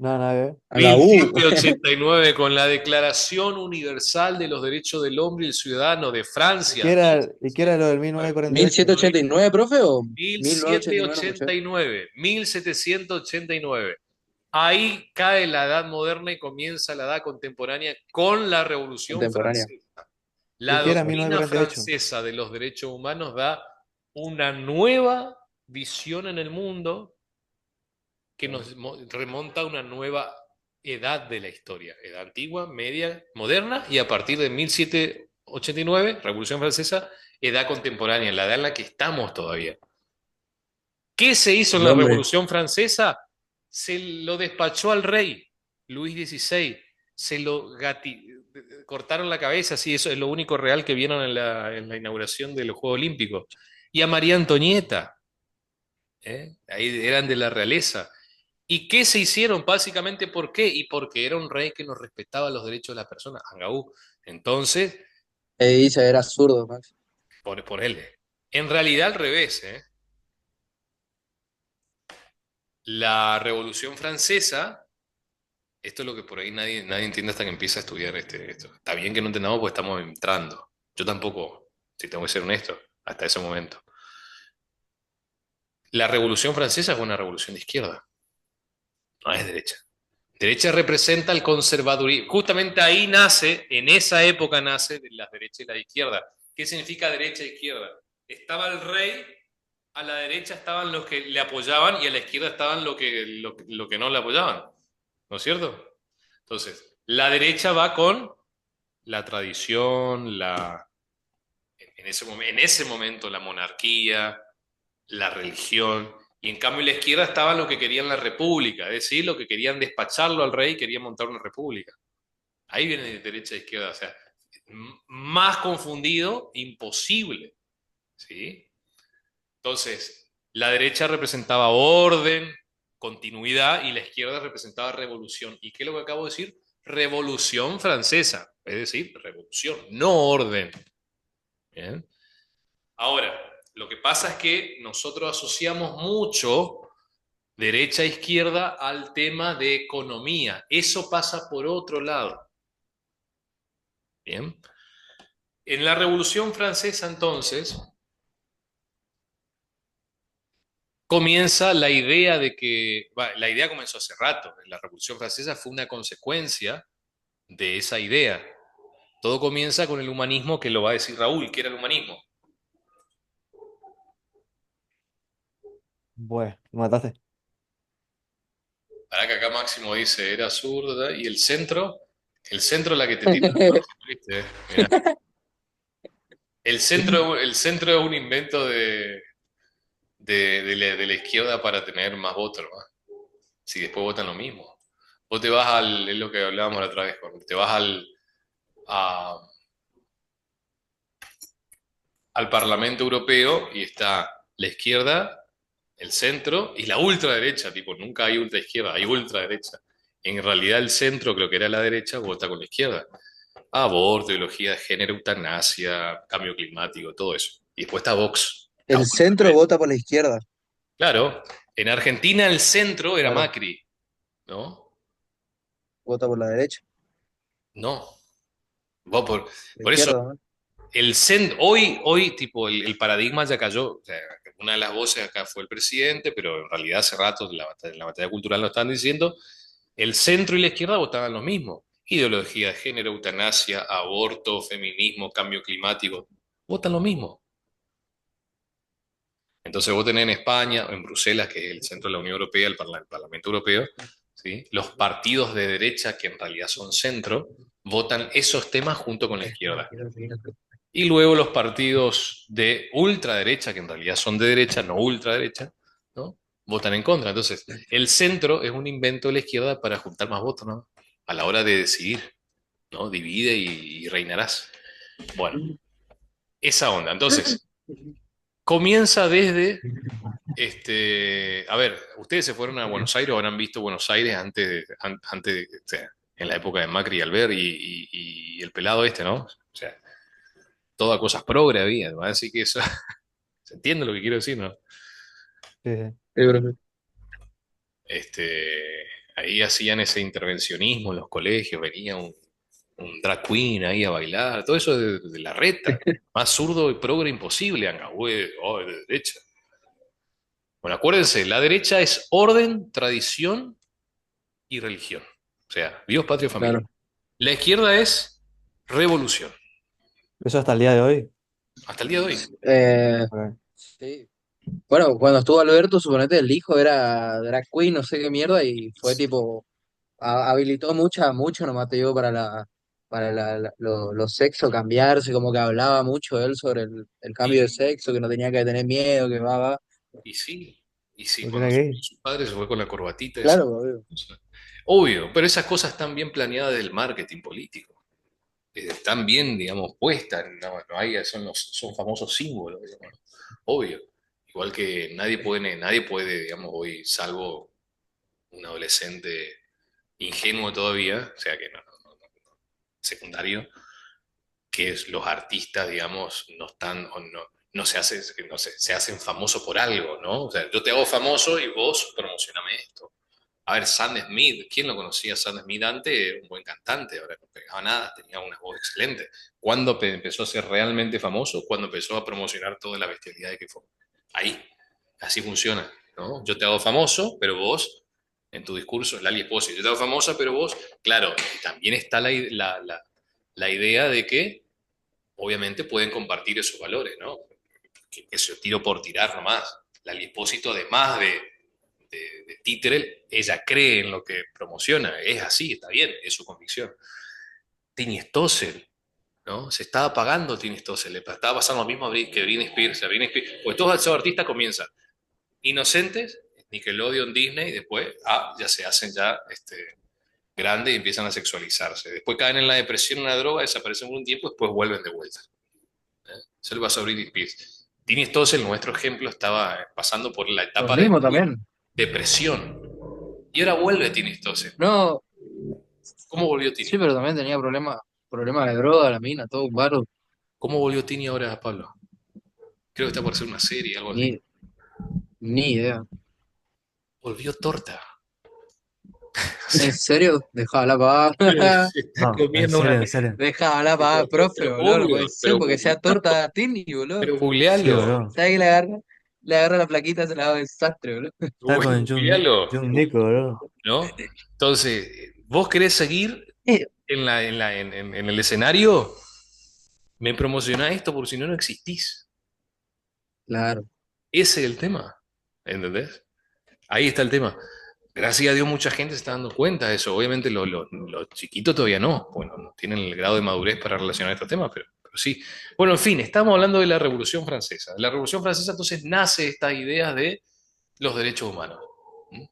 No, nada que ver. A la U. 1789, con la Declaración Universal de los Derechos del Hombre y el Ciudadano de Francia. Y qué era lo del mil novecientos cuarenta y ¿Mil ocho setecientos ochenta y nueve, profe, o 1989 no escuché? 1789, 1789. Ahí cae la Edad Moderna y comienza la Edad Contemporánea con la Revolución Contemporánea. Francesa. ¿Y La qué era mil novecientos doctrina cuarenta y ocho? francesa de los derechos humanos da una nueva visión en el mundo que nos remonta a una nueva edad de la historia, edad antigua, media, moderna, y a partir de 1789, Revolución Francesa, edad contemporánea, la edad en la que estamos todavía. ¿Qué se hizo en El la hombre. Revolución Francesa? Se lo despachó al rey, Luis XVI, se lo cortaron la cabeza, sí, eso es lo único real que vieron en la inauguración de los Juegos Olímpicos. Y a María Antonieta, ¿eh? Ahí eran de la realeza. ¿Y qué se hicieron? Básicamente, ¿por qué? Y porque era un rey que no respetaba los derechos de las personas, Angaú. Entonces, Dice, era zurdo, Max. por él. En realidad, al revés, ¿eh? La Revolución Francesa, esto es lo que por ahí nadie entiende hasta que empieza a estudiar esto. Está bien que no entendamos porque estamos entrando. Yo tampoco, si tengo que ser honesto, hasta ese momento. La Revolución Francesa fue una revolución de izquierda, no es derecha. Derecha representa el conservadurismo. Justamente ahí nace, en esa época nace de la derecha y la izquierda. ¿Qué significa derecha e izquierda? Estaba el rey, a la derecha estaban los que le apoyaban y a la izquierda estaban lo que no le apoyaban. ¿No es cierto? Entonces, la derecha va con la tradición, en ese momento la monarquía, la religión, y en cambio en la izquierda estaban los que querían la república, es decir, los que querían despacharlo al rey y querían montar una república. Ahí viene de derecha a izquierda, o sea, más confundido, imposible, ¿sí? Entonces, la derecha representaba orden, continuidad, y la izquierda representaba revolución. ¿Y qué es lo que acabo de decir? Revolución francesa, es decir, revolución, no orden. ¿Bien? Ahora, lo que pasa es que nosotros asociamos mucho derecha e izquierda al tema de economía. Eso pasa por otro lado. Bien. En la Revolución Francesa, entonces, comienza la idea de que, la idea comenzó hace rato, la Revolución Francesa fue una consecuencia de esa idea. Todo comienza con el humanismo, que lo va a decir Raúl. ¿Qué era el humanismo? Bueno, me mataste. Para que acá Máximo dice, era zurda, y el centro es la que te tira, ¿viste? Mirá. El centro es un invento de la izquierda para tener más votos, ¿no? Si después votan lo mismo. Vos te vas es lo que hablábamos la otra vez, te vas a- al Parlamento Europeo y está la izquierda, el centro y la ultraderecha, tipo, nunca hay ultraizquierda, hay ultraderecha. En realidad el centro, creo que era la derecha, vota con la izquierda. Aborto, ideología de género, eutanasia, cambio climático, todo eso. Y después está Vox, la El centro ultraderecha. vota por la izquierda. Claro, en Argentina el centro era Claro, Macri, ¿no? vota por la derecha. No. Vos La por eso, izquierda, ¿no? hoy tipo, el paradigma ya cayó. O sea, una de las voces acá fue el presidente, pero en realidad hace rato en la batalla cultural lo están diciendo. El centro y la izquierda votaban lo mismo. Ideología de género, eutanasia, aborto, feminismo, cambio climático. Votan lo mismo. Entonces vos tenés en España, en Bruselas, que es el centro de la Unión Europea, el Parlamento Europeo, ¿sí? Los partidos de derecha, que en realidad son centro, votan esos temas junto con la izquierda. Y luego los partidos de ultraderecha, que en realidad son de derecha, no ultraderecha, ¿no? Votan en contra. Entonces, el centro es un invento de la izquierda para juntar más votos, ¿no? A la hora de decidir, ¿no? Divide y reinarás. Bueno, esa onda. Entonces, comienza desde, a ver, ustedes se fueron a Buenos Aires o habrán visto Buenos Aires o sea, en la época de Macri y Albert y el pelado este, ¿no? O sea, todas cosas progre había, ¿no? Así que eso, ¿se entiende lo que quiero decir, no? Sí, sí. Sí, profe. Este, Ahí hacían ese intervencionismo en los colegios, venía un drag queen ahí a bailar, todo eso de la reta. Más zurdo y progre imposible, Angahué, oh, de derecha. Bueno, acuérdense, la derecha es orden, tradición y religión. O sea, Dios, patria, familia. Claro. La izquierda es revolución, Eso hasta el día de hoy. hasta el día de hoy. Eh, Ok. sí. Bueno, cuando estuvo Alberto, suponete el hijo era drag queen, no sé qué mierda, y fue tipo, habilitó mucho nomás te digo, los sexos cambiarse, como que hablaba mucho él sobre el cambio de Y, sexo, que no tenía que tener miedo, que va. y sí, y sí, Porque cuando era gay. su padre se fue con la corbatita esa. Claro, obvio. Obvio, pero esas cosas están bien planeadas del marketing político. Están bien, digamos, puestas. No, no hay, son famosos símbolos, digamos, ¿no? Obvio. Igual que nadie puede, digamos, hoy, salvo un adolescente ingenuo todavía, o sea que secundario, que los artistas, digamos, no están, o no se hacen, no sé, se hacen famosos por algo, ¿no? O sea, yo te hago famoso y vos promocioname esto. A ver, Sam Smith, ¿quién lo conocía? Sam Smith antes era un buen cantante, ahora no pegaba nada, tenía una voz excelente. ¿Cuándo empezó a ser realmente famoso? Cuando empezó a promocionar toda la bestialidad de que fue. Ahí, así funciona, ¿no? Yo te hago famoso, pero vos, en tu discurso, Lali Esposi, yo te hago famosa, pero vos, claro, también está la idea de que obviamente pueden compartir esos valores, ¿no? Que se tiro por tirar nomás. Lali Espósito, además de títere, ella cree en lo que promociona, es así, está bien, es su convicción. Tini Stossel, ¿no? Se estaba pagando Tini Stossel, le estaba pasando lo mismo que Britney Spears. A Britney Spears, pues todos esos artistas comienzan inocentes, Nickelodeon, Disney, después ya se hacen ya grandes y empiezan a sexualizarse. Después caen en la depresión, en la droga, desaparecen por un tiempo, después vuelven de vuelta. Eso le pasó a Britney Spears. Tini Stossel, nuestro ejemplo, estaba pasando por la Lo etapa de mismo también. depresión. Y ahora vuelve Tini Stossel. No, ¿Cómo volvió sí, Tini? pero también tenía problemas de droga, la mina, todo un baro. ¿Cómo volvió Tini ahora, Pablo? Creo que está por ser una serie, algo así. Ni, ni idea. Volvió torta. ¿En serio? Dejaba la Pero pava. se está No, en comiendo una serio, en miel. serio. Dejaba la pava, profe, Pero boludo. No obvio, puede ser, porque sea torta Tini, boludo. pero Sí, googlealo. bro. ¿Sabes que le agarra la plaquita, se la da desastre, boludo? Está con Googlealo, Jung Nico, bro. ¿no? Entonces, ¿vos querés seguir Eh, en el escenario? Me promocionás esto por si no, no existís. Claro. Ese es el tema. ¿Entendés? Ahí está el tema. Gracias a Dios mucha gente se está dando cuenta de eso. Obviamente los chiquitos todavía no. Bueno, no tienen el grado de madurez para relacionar estos temas, pero sí. Bueno, en fin, estamos hablando de la Revolución Francesa. De la Revolución Francesa entonces nace esta idea de los derechos humanos. ¿Mm?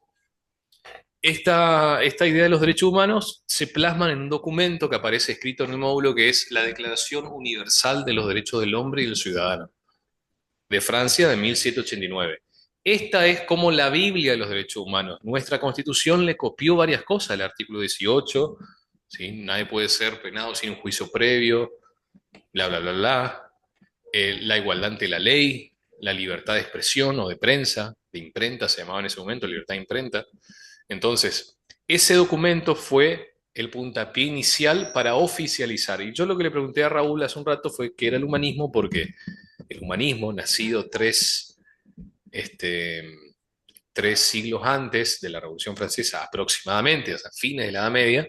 Esta idea de los derechos humanos se plasma en un documento que aparece escrito en el módulo que es la Declaración Universal de los Derechos del Hombre y del Ciudadano de Francia de 1789. Esta es como la Biblia de los derechos humanos. Nuestra Constitución le copió varias cosas, el artículo 18, ¿sí? Nadie puede ser penado sin un juicio previo, bla, bla, bla, bla. La igualdad ante la ley, la libertad de expresión o de prensa, de imprenta, se llamaba en ese momento, libertad de imprenta. Entonces, ese documento fue el puntapié inicial para oficializar. Y yo lo que le pregunté a Raúl hace un rato fue qué era el humanismo, porque el humanismo, nacido este, 3 siglos antes de la Revolución Francesa, aproximadamente, o sea, fines de la Edad Media,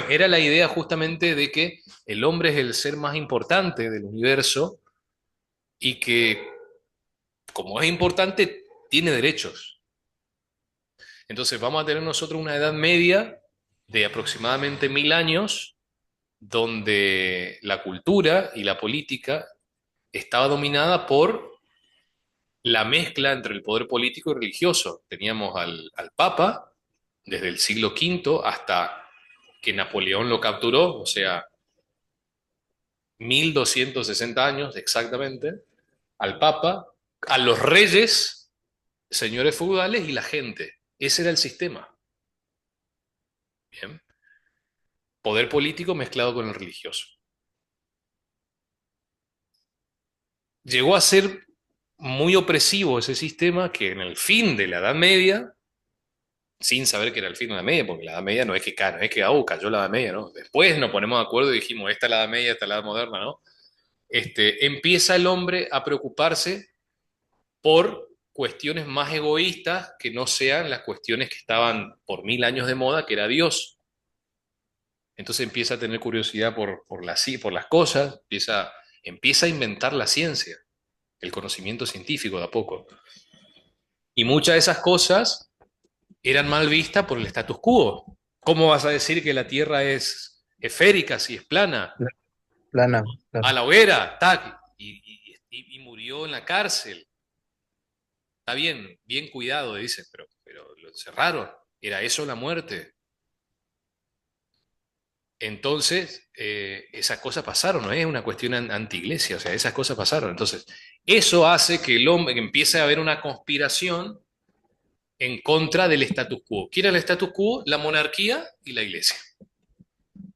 era la idea justamente de que el hombre es el ser más importante del universo y que, como es importante, tiene derechos. Entonces vamos a tener nosotros una Edad Media de aproximadamente 1000 años, donde la cultura y la política estaba dominada por la mezcla entre el poder político y religioso. Teníamos al Papa desde el siglo V hasta que Napoleón lo capturó, o sea, 1260 años exactamente, al Papa, a los reyes, señores feudales y la gente. Ese era el sistema. Bien. Poder político mezclado con el religioso. Llegó a ser muy opresivo ese sistema que en el fin de la Edad Media sin saber que era el fin de la Edad Media, porque la Edad Media no es que, no es que cayó la Edad Media, ¿no? Después nos ponemos de acuerdo y dijimos, esta es la Edad Media, esta es la Edad Moderna, ¿no? Empieza el hombre a preocuparse por cuestiones más egoístas que no sean las cuestiones que estaban por 1000 años de moda, que era Dios. Entonces empieza a tener curiosidad por las cosas, empieza a inventar la ciencia, el conocimiento científico de a poco. Y muchas de esas cosas eran mal vistas por el status quo. ¿Cómo vas a decir que la Tierra es esférica si es plana? Plana, A claro. la hoguera, tac, y murió en la cárcel. Está bien, bien cuidado, dicen, pero lo encerraron. ¿Era eso la muerte? Entonces, esas cosas pasaron, no es una cuestión anti-iglesia, o sea, esas cosas pasaron. Entonces, eso hace que el hombre, que empiece a haber una conspiración en contra del status quo. ¿Qué era el status quo? La monarquía y la iglesia.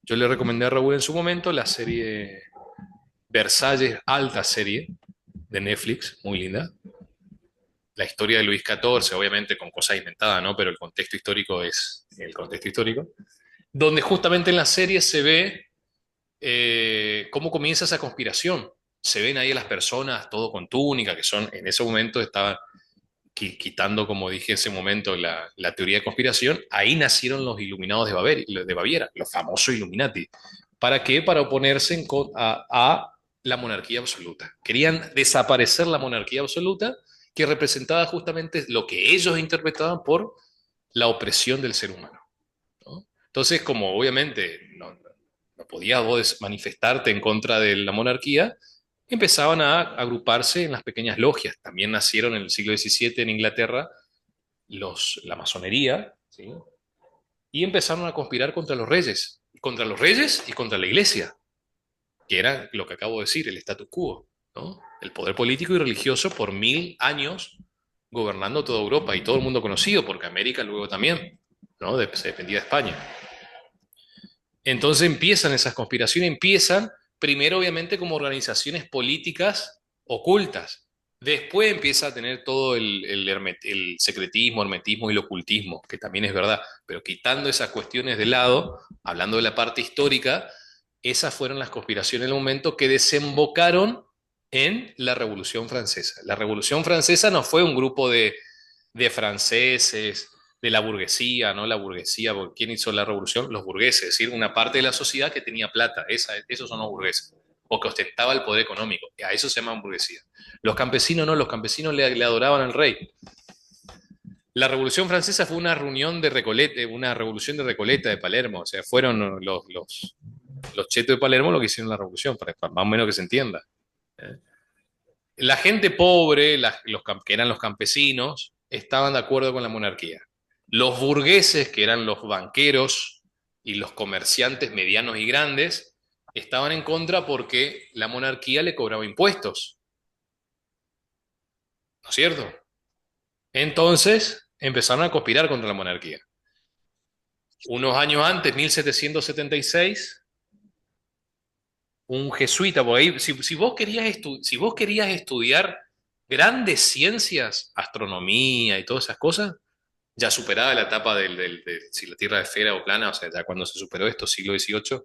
Yo le recomendé a Raúl en su momento la serie Versalles, alta serie de Netflix, muy linda. La historia de Luis XIV, obviamente con cosas inventadas, ¿no? Pero el contexto histórico es el contexto histórico. Donde justamente en la serie se ve cómo comienza esa conspiración. Se ven ahí a las personas, todo con túnica, que son, en ese momento estaban quitando, como dije en ese momento, la teoría de conspiración. Ahí nacieron los iluminados de Baviera, los famosos Illuminati. ¿Para qué? Para oponerse a la monarquía absoluta. Querían desaparecer la monarquía absoluta, que representaba justamente lo que ellos interpretaban por la opresión del ser humano, ¿no? Entonces, como obviamente no podías vos manifestarte en contra de la monarquía, empezaban a agruparse en las pequeñas logias. También nacieron en el siglo XVII en Inglaterra la masonería, ¿sí? Y empezaron a conspirar contra los reyes y contra la iglesia, que era lo que acabo de decir, el status quo, ¿no? El poder político y religioso por 1000 años gobernando toda Europa y todo el mundo conocido, porque América luego también, ¿no? Se dependía de España. Entonces empiezan esas conspiraciones, empiezan primero obviamente como organizaciones políticas ocultas. Después empieza a tener todo el secretismo, hermetismo y el ocultismo, que también es verdad, pero quitando esas cuestiones de lado, hablando de la parte histórica, esas fueron las conspiraciones en el momento que desembocaron en la Revolución Francesa. La Revolución Francesa no fue un grupo de franceses, de la burguesía, ¿no? La burguesía, ¿quién hizo la revolución? Los burgueses, es decir, una parte de la sociedad que tenía plata, esos son los burgueses, o que ostentaba el poder económico, a eso se llaman burguesía. Los campesinos no, los campesinos le adoraban al rey. La Revolución Francesa fue una reunión de Recoleta, una revolución de Recoleta de Palermo, o sea, fueron los chetos de Palermo los que hicieron la revolución, para más o menos que se entienda. La gente pobre, que eran los campesinos, estaban de acuerdo con la monarquía. Los burgueses, que eran los banqueros y los comerciantes medianos y grandes, estaban en contra porque la monarquía le cobraba impuestos, ¿no es cierto? Entonces empezaron a conspirar contra la monarquía. Unos años antes, 1776, un jesuita, por ahí, si vos querías estudiar grandes ciencias, astronomía y todas esas cosas, ya superada la etapa de si la Tierra es esfera o plana, o sea, ya cuando se superó esto, siglo XVIII,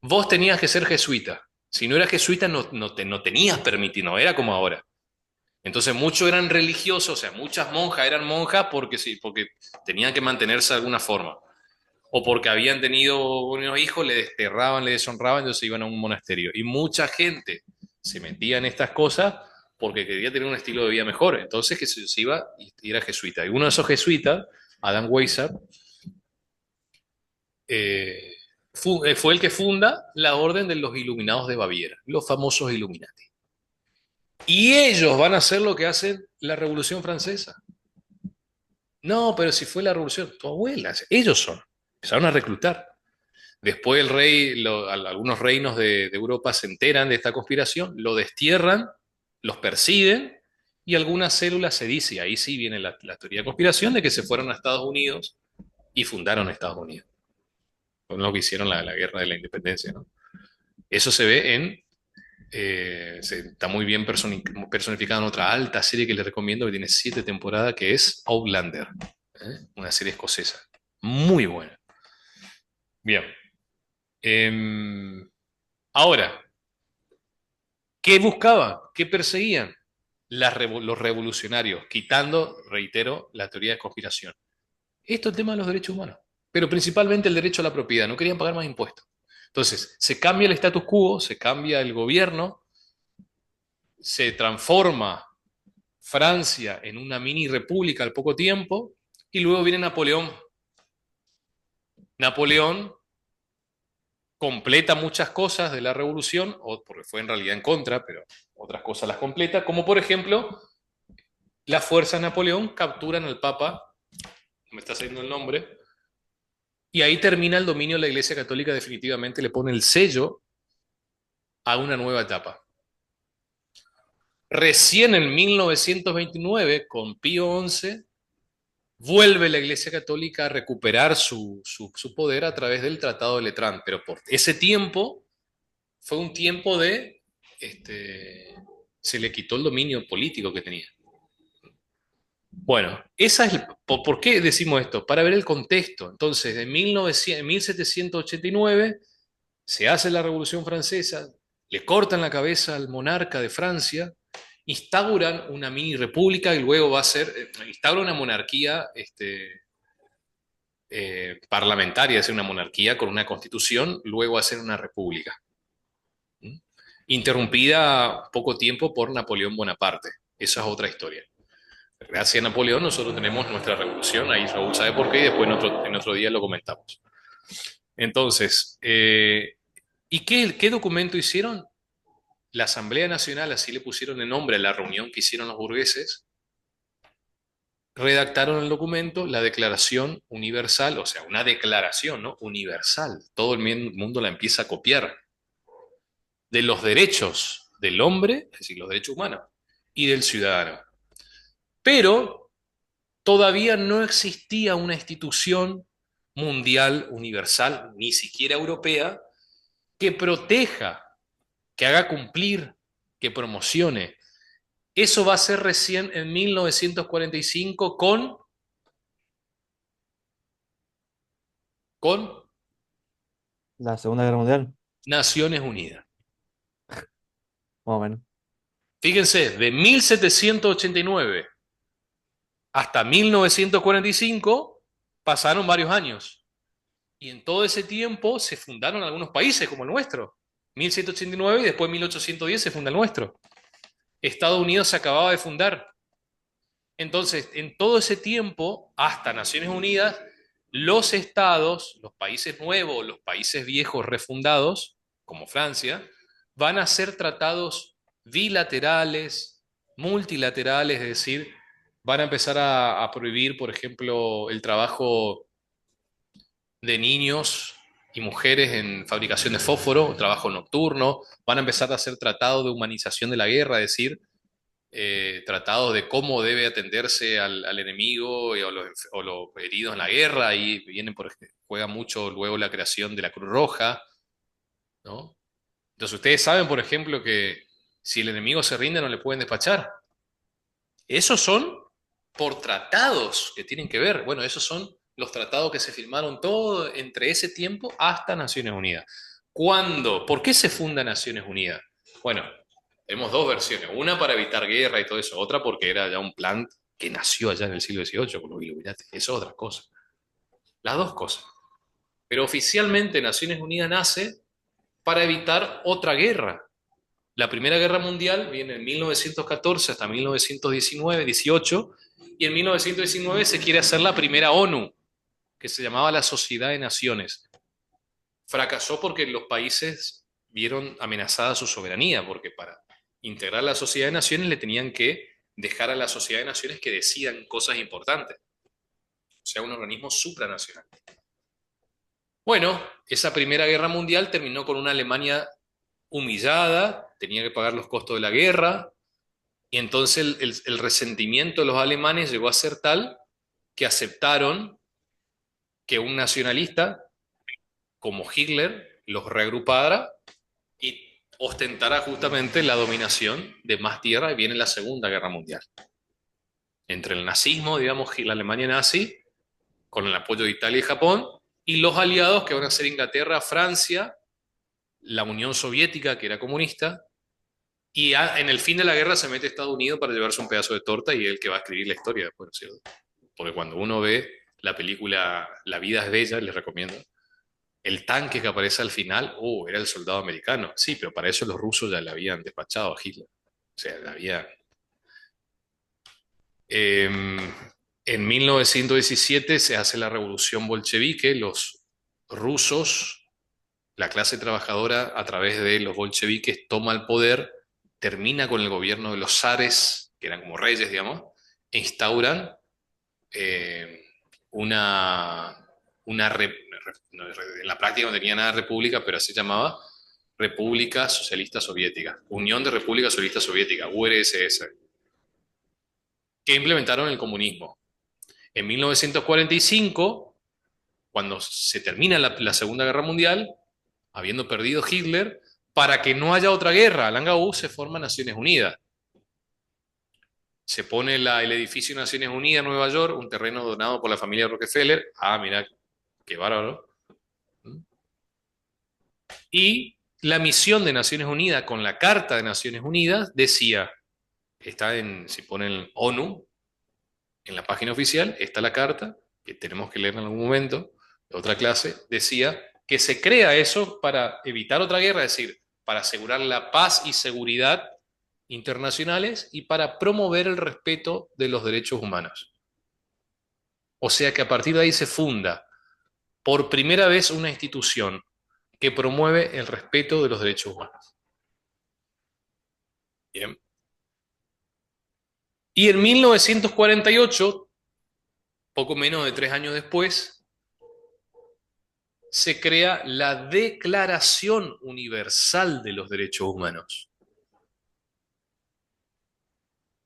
vos tenías que ser jesuita. Si no eras jesuita, no tenías permitido, no era como ahora. Entonces muchos eran religiosos, o sea, muchas monjas eran monjas porque, sí, porque tenían que mantenerse de alguna forma. O porque habían tenido unos hijos, le desterraban, le deshonraban, entonces iban a un monasterio. Y mucha gente se metía en estas cosas porque quería tener un estilo de vida mejor. Entonces que se iba y era jesuita. Y uno de esos jesuitas, Adam Weishaupt, eh, fue el que funda la Orden de los Iluminados de Baviera, los famosos Illuminati. Y ellos van a hacer lo que hacen la Revolución Francesa. No, pero si fue la Revolución, tu abuela, ellos son. Empezaron a reclutar. Después el rey, algunos reinos de Europa se enteran de esta conspiración, lo destierran, los persiguen y algunas células se dice, y ahí sí viene la teoría de conspiración, de que se fueron a Estados Unidos y fundaron Estados Unidos. Con lo que hicieron la guerra de la independencia, ¿no? Eso se ve está muy bien personificado en otra alta serie que les recomiendo, que tiene 7 temporadas, que es Outlander. Una serie escocesa. Muy buena. Bien. Em, Ahora, ¿qué buscaban? ¿Qué perseguían? Los revolucionarios, quitando, reitero, la teoría de conspiración. Esto es el tema de los derechos humanos, pero principalmente el derecho a la propiedad. No querían pagar más impuestos. Entonces, se cambia el status quo, se cambia el gobierno, se transforma Francia en una mini república al poco tiempo, y luego viene Napoleón. Napoleón completa muchas cosas de la revolución, o porque fue en realidad en contra, pero otras cosas las completa, como por ejemplo, las fuerzas de Napoleón capturan al Papa, no me está saliendo el nombre, y ahí termina el dominio de la Iglesia Católica, definitivamente le pone el sello a una nueva etapa. Recién en 1929, con Pío XI, vuelve la Iglesia Católica a recuperar su poder a través del Tratado de Letrán, pero por ese tiempo fue un tiempo de, se le quitó el dominio político que tenía. Bueno, esa es ¿por qué decimos esto? Para ver el contexto. Entonces, en 1789 se hace la Revolución Francesa, le cortan la cabeza al monarca de Francia, instauran una mini república y luego va a ser, instauran una monarquía parlamentaria, es decir, una monarquía con una constitución, luego va a ser una república. ¿Mm? Interrumpida poco tiempo por Napoleón Bonaparte. Esa es otra historia. Gracias a Napoleón nosotros tenemos nuestra revolución, ahí Raúl sabe por qué y después en otro día lo comentamos. Entonces, ¿y qué documento hicieron? La Asamblea Nacional, así le pusieron el nombre a la reunión que hicieron los burgueses, redactaron el documento, la Declaración Universal, o sea, una declaración, ¿no? Universal. Todo el mundo la empieza a copiar. De los derechos del hombre, es decir, los derechos humanos, y del ciudadano. Pero todavía no existía una institución mundial, universal, ni siquiera europea, que proteja, que haga cumplir, que promocione. Eso va a ser recién en 1945 con La Segunda Guerra Mundial, Naciones Unidas. más o menos. Fíjense, de 1789 hasta 1945 pasaron varios años. Y en todo ese tiempo se fundaron algunos países como el nuestro. 1789 y después 1810 se funda el nuestro. Estados Unidos se acababa de fundar. Entonces, en todo ese tiempo, hasta Naciones Unidas, los estados, los países nuevos, los países viejos refundados, como Francia, van a ser tratados bilaterales, multilaterales, es decir, van a empezar a prohibir, por ejemplo, el trabajo de niños y mujeres en fabricación de fósforo, trabajo nocturno, van a empezar a hacer tratados de humanización de la guerra, es decir, tratados de cómo debe atenderse al enemigo o los heridos en la guerra, y vienen juega mucho luego la creación de la Cruz Roja, ¿no? Entonces ustedes saben, por ejemplo, que si el enemigo se rinde no le pueden despachar. Esos son por tratados que tienen que ver. Bueno, esos son los tratados que se firmaron todo entre ese tiempo hasta Naciones Unidas. ¿Cuándo? ¿Por qué se funda Naciones Unidas? Bueno, tenemos dos versiones. Una para evitar guerra y todo eso. Otra porque era ya un plan que nació allá en el siglo XVIII con los Illuminati. Eso es otra cosa. Las dos cosas. Pero oficialmente Naciones Unidas nace para evitar otra guerra. La Primera Guerra Mundial viene en 1914 hasta 1919-18, y en 1919 se quiere hacer la primera ONU, que se llamaba la Sociedad de Naciones. Fracasó porque los países vieron amenazada su soberanía, porque para integrar la Sociedad de Naciones le tenían que dejar a la Sociedad de Naciones que decidan cosas importantes, o sea, un organismo supranacional. Bueno, esa Primera Guerra Mundial terminó con una Alemania humillada, tenía que pagar los costos de la guerra, y entonces el resentimiento de los alemanes llegó a ser tal que aceptaron que un nacionalista como Hitler los reagrupara y ostentara justamente la dominación de más tierra, y viene la Segunda Guerra Mundial. Entre el nazismo, digamos, la Alemania nazi, con el apoyo de Italia y Japón, y los aliados que van a ser Inglaterra, Francia, la Unión Soviética, que era comunista, y en el fin de la guerra se mete Estados Unidos para llevarse un pedazo de torta y es el que va a escribir la historia después, ¿no es cierto? Porque cuando uno ve la película La vida es bella, les recomiendo, el tanque que aparece al final, era el soldado americano. Sí, pero para eso los rusos ya le habían despachado a Hitler. O sea, le habían... Eh, en 1917 se hace la revolución bolchevique, los rusos, la clase trabajadora a través de los bolcheviques toma el poder, termina con el gobierno de los zares, que eran como reyes, digamos, e instauran eh, una, en la práctica no tenía nada de república, pero así se llamaba República Socialista Soviética, Unión de Repúblicas Socialistas Soviéticas, URSS, que implementaron el comunismo. En 1945, cuando se termina la Segunda Guerra Mundial, habiendo perdido Hitler, para que no haya otra guerra, Langau se forma Naciones Unidas. Se pone el edificio de Naciones Unidas en Nueva York, un terreno donado por la familia Rockefeller. Ah, mira, qué bárbaro. Y la misión de Naciones Unidas con la Carta de Naciones Unidas decía, si ponen ONU, en la página oficial, está la carta, que tenemos que leer en algún momento, de otra clase, decía que se crea eso para evitar otra guerra, es decir, para asegurar la paz y seguridad internacionales y para promover el respeto de los derechos humanos. O sea que a partir de ahí se funda por primera vez una institución que promueve el respeto de los derechos humanos. Bien. Y en 1948, poco menos de 3 años después, se crea la Declaración Universal de los Derechos Humanos.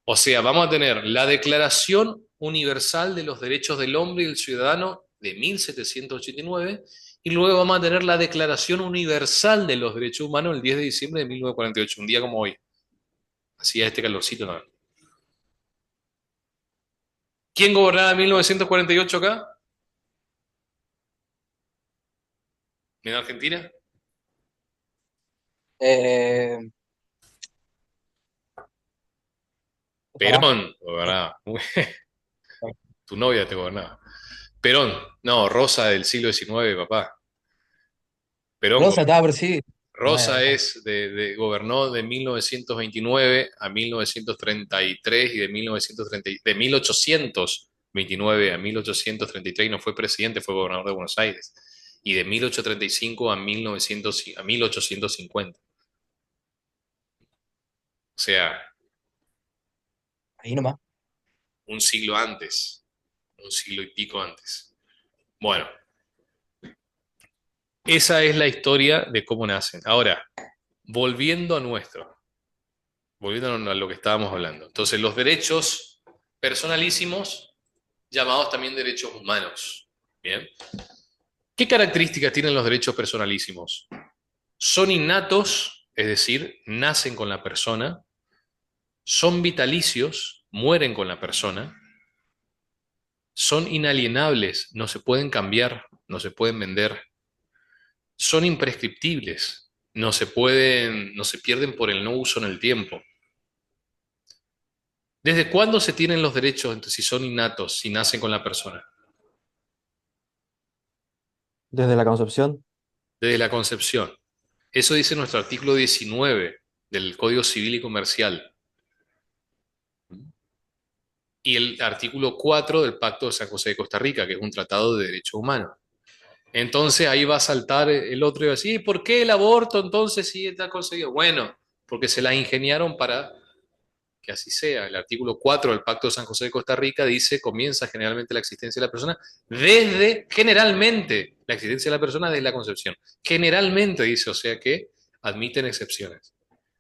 O sea, vamos a tener la Declaración Universal de los Derechos del Hombre y del Ciudadano de 1789 y luego vamos a tener la Declaración Universal de los Derechos Humanos el 10 de diciembre de 1948, un día como hoy. Hacía este calorcito también. ¿Quién gobernaba en 1948 acá? ¿En Argentina? Eh, pará. Perón gobernaba. Tu novia te gobernaba. Perón, no, Rosa del siglo XIX, papá. Perón, Rosa estaba presidido. Rosa gobernó de 1929 a 1933 y de 1829 a 1833 y no fue presidente, fue gobernador de Buenos Aires. Y de 1835 a 1850. O sea, Ahí nomás. un siglo antes, un siglo y pico antes. Bueno, esa es la historia de cómo nacen. Ahora, volviendo a volviendo a lo que estábamos hablando. Entonces, los derechos personalísimos, llamados también derechos humanos. Bien. ¿Qué características tienen los derechos personalísimos? Son innatos, es decir, nacen con la persona, son vitalicios, mueren con la persona, son inalienables, no se pueden cambiar, no se pueden vender, son imprescriptibles, no se pierden por el no uso en el tiempo. ¿Desde cuándo se tienen los derechos, entonces, si son innatos, si nacen con la persona? Desde la concepción, Desde la concepción. Eso dice nuestro artículo 19 del Código Civil y Comercial y el artículo 4 del Pacto de San José de Costa Rica, que es un tratado de derechos humanos. Entonces ahí va a saltar el otro y va a decir, ¿por qué el aborto entonces sí está conseguido? Bueno, porque se la ingeniaron para que así sea. El artículo 4 del Pacto de San José de Costa Rica dice, comienza generalmente la existencia de la persona generalmente, la existencia de la persona desde la concepción. Generalmente dice, o sea que admiten excepciones.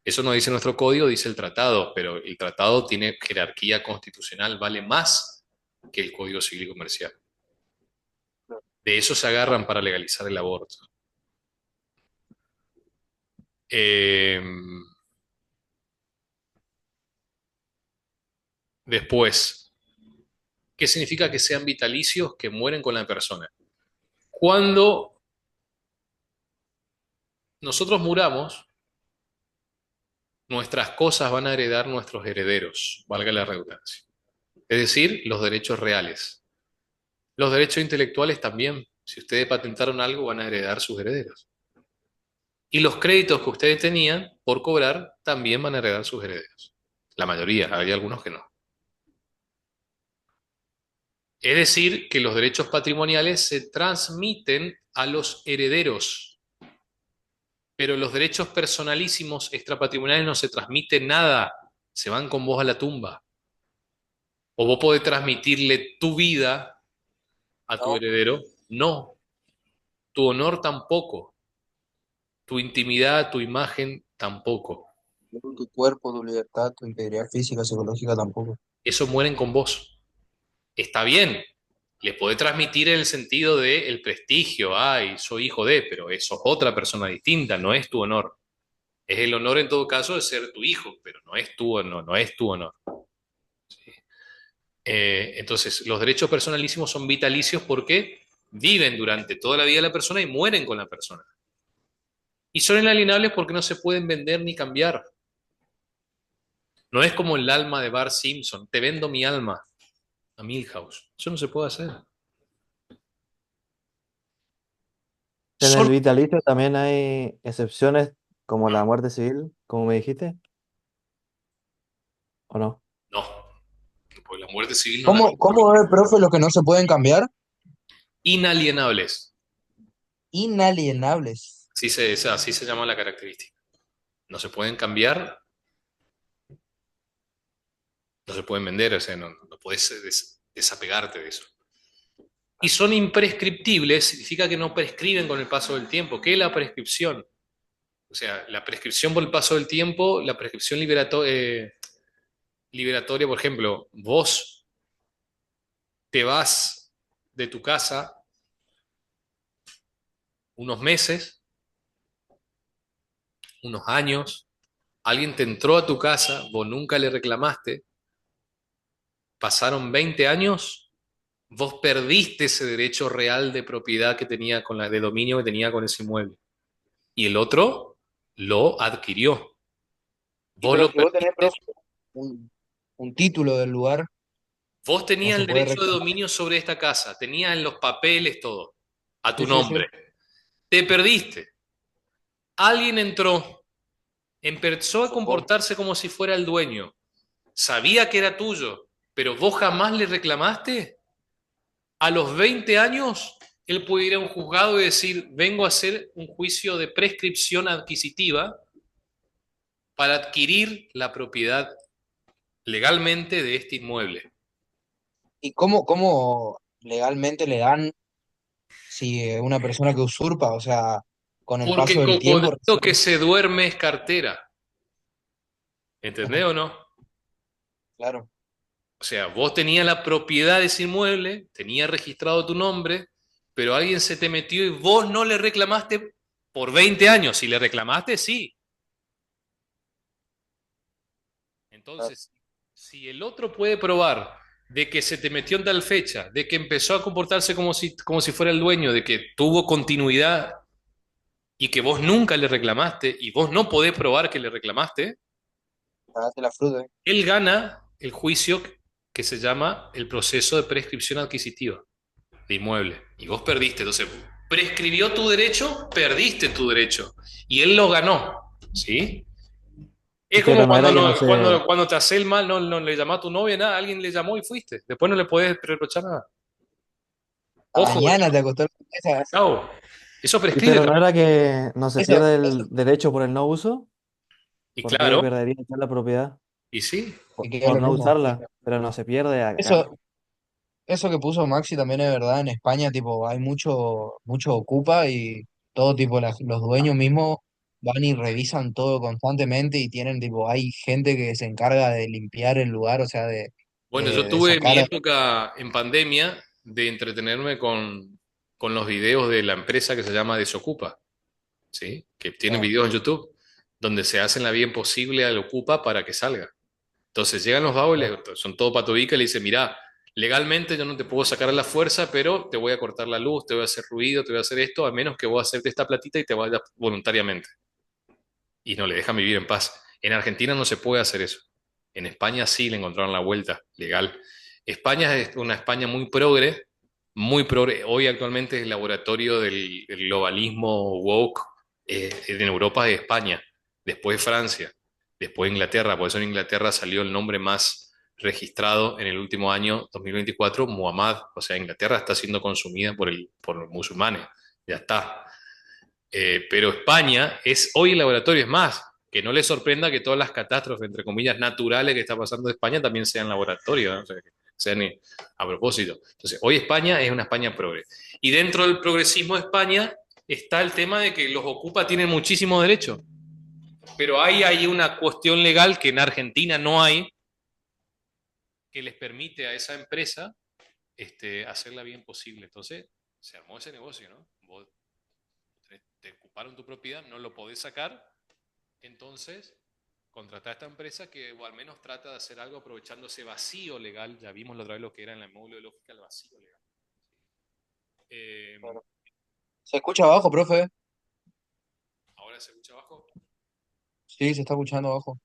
Eso no dice nuestro código, dice el tratado, pero el tratado tiene jerarquía constitucional, vale más que el Código Civil y Comercial. De eso se agarran para legalizar el aborto. Eh, Después, ¿Qué significa que sean vitalicios? Que mueren con la persona. Cuando nosotros muramos, nuestras cosas van a heredar nuestros herederos, valga la redundancia. Es decir, los derechos reales. Los derechos intelectuales también. Si ustedes patentaron algo, van a heredar sus herederos. Y los créditos que ustedes tenían por cobrar también van a heredar sus herederos. La mayoría, hay algunos que no. Es decir, que los derechos patrimoniales se transmiten a los herederos, pero los derechos personalísimos extrapatrimoniales no se transmiten nada, se van con vos a la tumba. O vos podés transmitirle tu vida a tu ¿no? heredero, no, tu honor tampoco, tu intimidad, tu imagen tampoco. Tu cuerpo, tu libertad, tu integridad física, psicológica tampoco. Eso mueren con vos. Está bien, le podés transmitir en el sentido de el prestigio, ay, soy hijo de, pero eso es otra persona distinta, no es tu honor. Es el honor en todo caso de ser tu hijo, pero no es tu honor, no es tu honor. ¿Sí? Entonces, los derechos personalísimos son vitalicios porque viven durante toda la vida de la persona y mueren con la persona. Y son inalienables porque no se pueden vender ni cambiar. No es como el alma de Bart Simpson, te vendo mi alma a Milhouse. Eso no se puede hacer. En el Son... vitalicio también hay excepciones como la muerte civil, como me dijiste, ¿o no? No, porque la muerte civil no la... ¿Cómo es, profe, lo que no se pueden cambiar? Inalienables. Inalienables. Así se llama la característica. No se pueden cambiar, no se pueden vender, o sea, no puedes desapegarte de eso. Y son imprescriptibles, significa que no prescriben con el paso del tiempo. ¿Qué es la prescripción? O sea, la prescripción por el paso del tiempo, la prescripción liberatoria, por ejemplo, vos te vas de tu casa unos meses, unos años, alguien te entró a tu casa, vos nunca le reclamaste, pasaron 20 años, vos perdiste ese derecho real de propiedad que tenía de dominio que tenía con ese inmueble. Y el otro lo adquirió. Y Vos pero lo si vos tenés, perdiste. profe, un, un título del lugar, Vos no tenías se el puede derecho de reclamar. dominio sobre esta casa, tenías en los papeles todo, a tu Sí, sí, sí. nombre. Te perdiste. Alguien entró, empezó a Supongo. comportarse como si fuera el dueño. Sabía que era tuyo, pero vos jamás le reclamaste. A los 20 años, él puede ir a un juzgado y decir, vengo a hacer un juicio de prescripción adquisitiva para adquirir la propiedad legalmente de este inmueble. ¿Y cómo legalmente le dan si una persona que usurpa, o sea, con el paso Porque del tiempo cocodrilo que recién? se duerme es cartera. ¿Entendés o no? Claro. O sea, vos tenías la propiedad de ese inmueble, tenías registrado tu nombre, pero alguien se te metió y vos no le reclamaste por 20 años. Si le reclamaste, sí. Claro. Entonces, si el otro puede probar de que se te metió en tal fecha, de que empezó a comportarse como si fuera el dueño, de que tuvo continuidad y que vos nunca le reclamaste y vos no podés probar que le reclamaste, Pagaste la fruta, ¿eh? él gana el juicio que se llama el proceso de prescripción adquisitiva de inmueble. Y vos perdiste. Entonces, prescribió tu derecho, perdiste tu derecho. Y él lo ganó. ¿Sí? Es como Pero no era que no se, cuando te hace el mal, no le llamó a tu novia, nada, alguien le llamó y fuiste. Después no le podés reprochar nada. Ojo con Mañana eso. te acostó la cabeza. Chao. Eso prescribe pero no también. era que no se Eso, pierde eso, el derecho por el no uso, Y porque claro, perdería ya la propiedad y sí. que queda por lo no mismo. usarla, pero no se pierde acá. Eso, eso que puso Maxi también es verdad. En España, tipo, hay mucho ocupa y todo, tipo, los dueños mismos van y revisan todo constantemente y tienen, tipo, hay gente que se encarga de limpiar el lugar, o sea, Bueno, yo de tuve mi sacar. época en pandemia de entretenerme con los videos de la empresa que se llama Desocupa, ¿sí? Que tiene Ah, videos en YouTube donde se hacen la vida imposible al Ocupa para que salga. Entonces llegan los vagos, son todo patobica y le dicen, mirá, Legalmente yo no te puedo sacar a la fuerza, pero te voy a cortar la luz, te voy a hacer ruido, te voy a hacer esto, a menos que vos aceptes esta platita y te vayas voluntariamente. Y no le dejan vivir en paz. En Argentina no se puede hacer eso. En España sí le encontraron la vuelta legal. España es una España muy progre, muy progre. Hoy actualmente es el laboratorio del globalismo woke en Europa de España, después Francia, después Inglaterra. Por eso en Inglaterra salió el nombre más registrado en el último año 2024, Muhammad. O sea, Inglaterra está siendo consumida por los musulmanes. Ya está. Pero España es hoy el laboratorio, es más, que no le sorprenda que todas las catástrofes, entre comillas, naturales que está pasando en España también sean laboratorio, ¿no? O sea, que sean a propósito. Entonces, hoy España es una España progre. Y dentro del progresismo de España está el tema de que los ocupa tienen muchísimo derecho, pero hay una cuestión legal que en Argentina no hay, que les permite a esa empresa hacerla bien posible. Entonces, se armó ese negocio, ¿no? Vos te ocuparon tu propiedad, no lo podés sacar, entonces contratar a esta empresa que o al menos trata de hacer algo aprovechando ese vacío legal. Ya vimos la otra vez lo que era en la módulo de lógica el vacío legal. Eh, Claro. Se escucha abajo, profe. ahora se escucha abajo. Sí, se está escuchando abajo.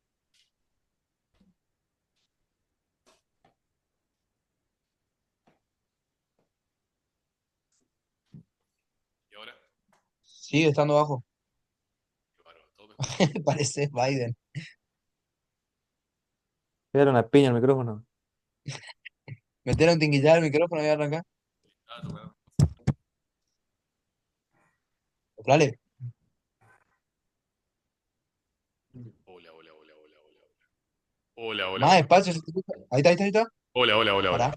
Y ahora, Sigue estando abajo. qué bárbaro, todos me escuchan. Parece Biden. Era una piña el micrófono. Metieron tinguillar el micrófono y arrancar. Ah, tocando. Dale. Hola, hola, hola, hola, hola. Hola, hola, Más hola. despacio. ¿Se escucha? Ahí está, ahí está, ahí está. Hola, hola, hola, hola. Pará.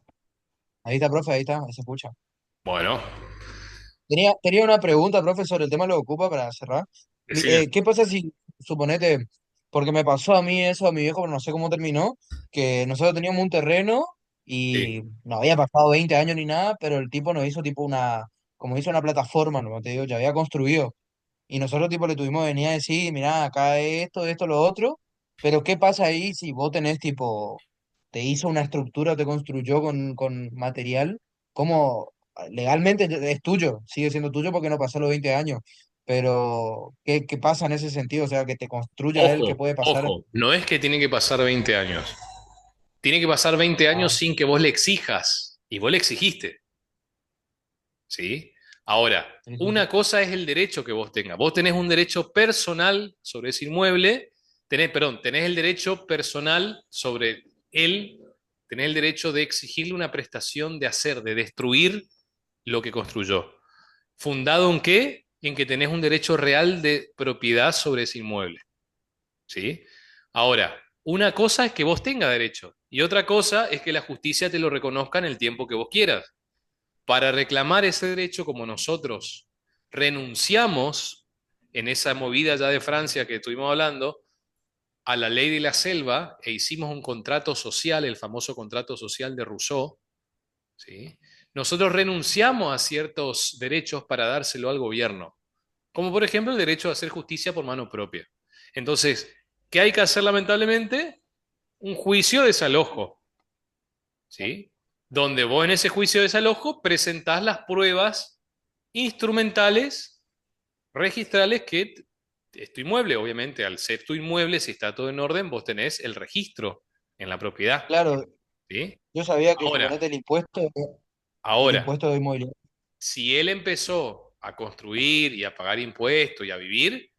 Ahí está, profe, ahí está, ahí se escucha. Bueno, Tenía una pregunta, profe, sobre el tema de lo ocupa para cerrar. decime. ¿Qué pasa si, suponete, porque me pasó a mí eso, a mi viejo, pero no sé cómo terminó, que nosotros teníamos un terreno Sí. y no había pasado 20 años ni nada, pero el tipo nos hizo tipo como hizo una plataforma, ¿no? Te digo, ya había construido. Y nosotros tipo le tuvimos que venir a decir, mira, acá esto, lo otro, pero ¿qué pasa ahí si vos tenés tipo, te hizo una estructura, te construyó con material? ¿Cómo legalmente es tuyo, sigue siendo tuyo porque no pasó los 20 años? Pero ¿qué pasa en ese sentido? O sea, que te construya él, ¿qué Ojo, puede pasar? ojo. No es que tiene que pasar 20 años. Tiene que pasar 20 años Ah, sin que vos le exijas. Y vos le exigiste. ¿Sí? Ahora, sí, sí, sí. una cosa es el derecho que vos tengas. Vos tenés un derecho personal sobre ese inmueble, tenés el derecho personal sobre él, tenés el derecho de exigirle una prestación de hacer, de destruir lo que construyó. ¿Fundado en qué? En que tenés un derecho real de propiedad sobre ese inmueble. ¿Sí? Ahora, una cosa es que vos tengas derecho y otra cosa es que la justicia te lo reconozca en el tiempo que vos quieras. Para reclamar ese derecho, como nosotros renunciamos en esa movida ya de Francia que estuvimos hablando, a la ley de la selva e hicimos un contrato social, el famoso contrato social de Rousseau, ¿sí? Nosotros renunciamos a ciertos derechos para dárselo al gobierno, como por ejemplo el derecho a hacer justicia por mano propia. Entonces, ¿qué hay que hacer lamentablemente? Un juicio de desalojo, ¿sí? Donde vos en ese juicio de desalojo presentás las pruebas instrumentales, registrales que es tu inmueble. Obviamente, al ser tu inmueble, si está todo en orden, vos tenés el registro en la propiedad, Claro, ¿sí? yo sabía que Ahora, suponete el ahora, impuesto de inmobiliario. si él empezó a construir y a pagar impuestos y a vivir,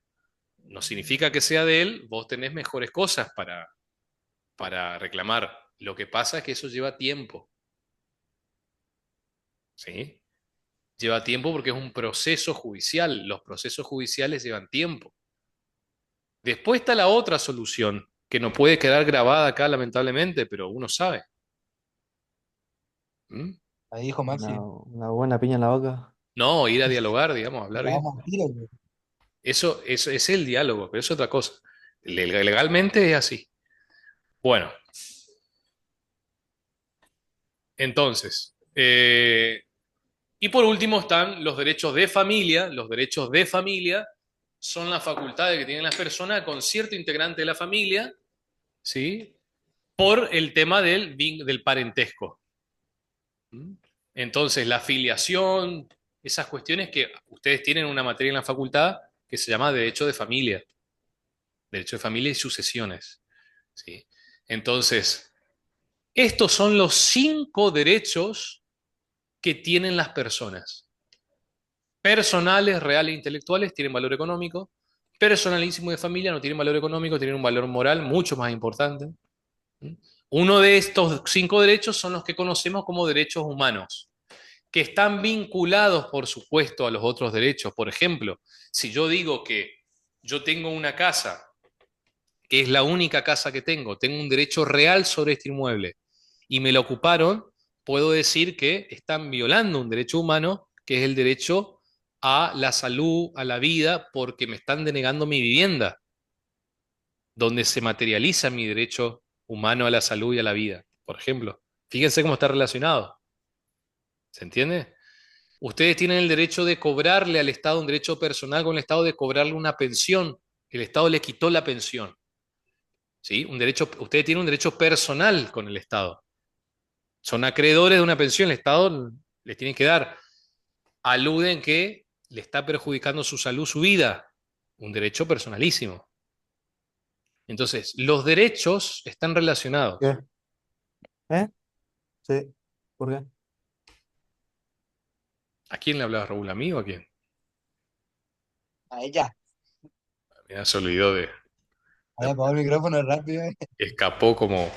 no significa que sea de él, vos tenés mejores cosas para reclamar. Lo que pasa es que eso lleva tiempo, ¿sí? Lleva tiempo porque es un proceso judicial. Los procesos judiciales llevan tiempo. Después está la otra solución, que no puede quedar grabada acá lamentablemente, pero uno sabe. ¿Mm? Ahí dijo Maxi, Una buena piña en la boca. No, ir a dialogar, digamos, hablar bien. vamos a tiro, güey. Eso es el diálogo, pero es otra cosa. Legalmente es así. Bueno, entonces, y por último están los derechos de familia. Los derechos de familia son las facultades que tienen las personas con cierto integrante de la familia, ¿sí? Por el tema del parentesco. ¿Mm? Entonces, la filiación, esas cuestiones que ustedes tienen una materia en la facultad que se llama derecho de familia y sucesiones, ¿sí? Entonces, estos son los 5 derechos que tienen las personas. Personales, reales e intelectuales tienen valor económico. Personalísimo de familia no tienen valor económico, tienen un valor moral mucho más importante. ¿Mm? Uno de estos 5 derechos son los que conocemos como derechos humanos, que están vinculados, por supuesto, a los otros derechos. Por ejemplo, si yo digo que yo tengo una casa, que es la única casa que tengo un derecho real sobre este inmueble y me la ocuparon, puedo decir que están violando un derecho humano, que es el derecho a la salud, a la vida, porque me están denegando mi vivienda, donde se materializa mi derecho humano a la salud y a la vida, por ejemplo. Fíjense cómo está relacionado. ¿Se entiende? Ustedes tienen el derecho de cobrarle al Estado un derecho personal con el Estado de cobrarle una pensión. El Estado le quitó la pensión. ¿Sí? Ustedes tienen un derecho personal con el Estado. Son acreedores de una pensión, el Estado les tiene que dar. Aluden que le está perjudicando su salud, su vida. Un derecho personalísimo. Entonces, los derechos están relacionados. ¿Qué? ¿Eh? Sí. ¿Por qué? ¿A quién le hablaba Raúl? ¿A mí o a quién? A ella. Mira, se olvidó Ahí apagó el micrófono rápido. escapó como,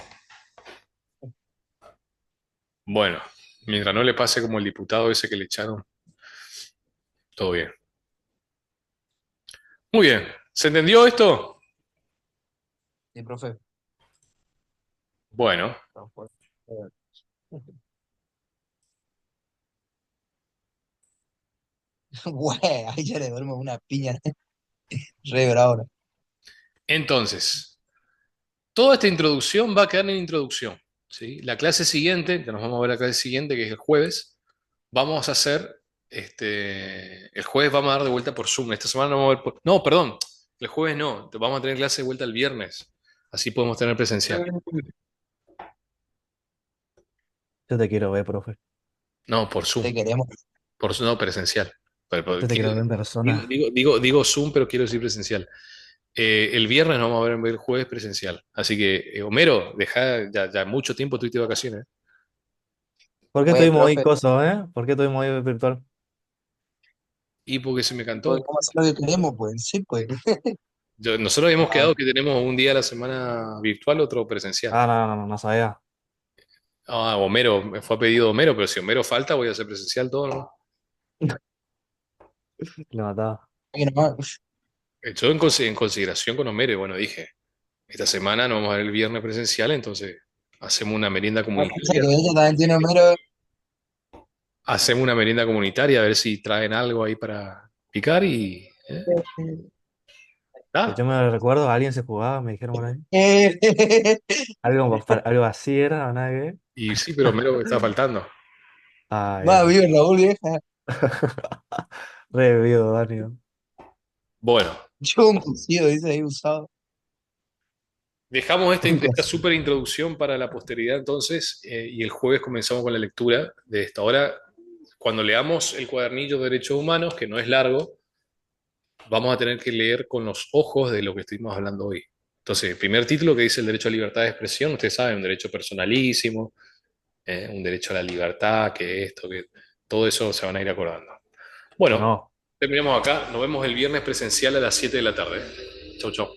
bueno, mientras no le pase como el diputado ese que le echaron, todo bien. Muy bien. ¿Se entendió esto? Sí, profe. Bueno, No, pues, güey, ahí ya le duermo una piña re bravo. entonces, toda esta introducción va a quedar en introducción, ¿sí? La clase siguiente, que nos vamos a ver la clase siguiente, que es el jueves, vamos a hacer, el jueves vamos a dar de vuelta por Zoom. Esta semana no vamos a ver no, perdón, el jueves no, vamos a tener clase de vuelta el viernes, así podemos tener presencial. Yo te quiero ver, profe. No, por Zoom, Te queremos. no presencial. Yo te quiero ver en persona. Digo Zoom, pero quiero decir presencial. El viernes nos vamos a ver el jueves presencial. Así que, Homero, ya mucho tiempo tuviste de vacaciones. ¿Por qué Güey, estuvimos hoy profe, coso, eh? ¿Por qué estuvimos hoy virtual? Y porque se me cantó. ¿cómo hacer lo que queremos? Pues sí, pues. Nosotros habíamos Ah, quedado que tenemos un día a la semana virtual, otro presencial. Ah, no, no, no, no sabía. Ah, Homero, me fue a pedido Homero, pero si Homero falta, voy a hacer presencial todo, ¿no? Le mataba. que nomás. Yo en consideración con Homero, y bueno, dije, esta semana nos vamos a ver el viernes presencial, entonces hacemos una merienda No piensa comunitaria. que ella también tiene Homero. Hacemos una merienda comunitaria, a ver si traen algo ahí para picar y... Que ¿Está? yo me recuerdo, alguien se jugaba, me dijeron por ahí. Algo así era, ¿o nada que ver? Y sí, pero Homero está faltando. Ah, Más bien. vivo Raúl, vieja. Revivido, Dani. Bueno, Yo un cocido, dice ahí usado. dejamos Un esta cos- súper introducción para la posteridad entonces, y el jueves comenzamos con la lectura de esta hora. Cuando leamos el cuadernillo de Derechos Humanos, que no es largo, vamos a tener que leer con los ojos de lo que estuvimos hablando hoy. Entonces, el primer título que dice el derecho a libertad de expresión, ustedes saben, un derecho personalísimo, un derecho a la libertad, que esto, que todo eso se van a ir acordando. Bueno, No. terminamos acá. Nos vemos el viernes presencial a las 7 de la tarde. Chau, chau.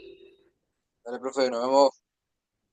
Dale, profe, nos vemos.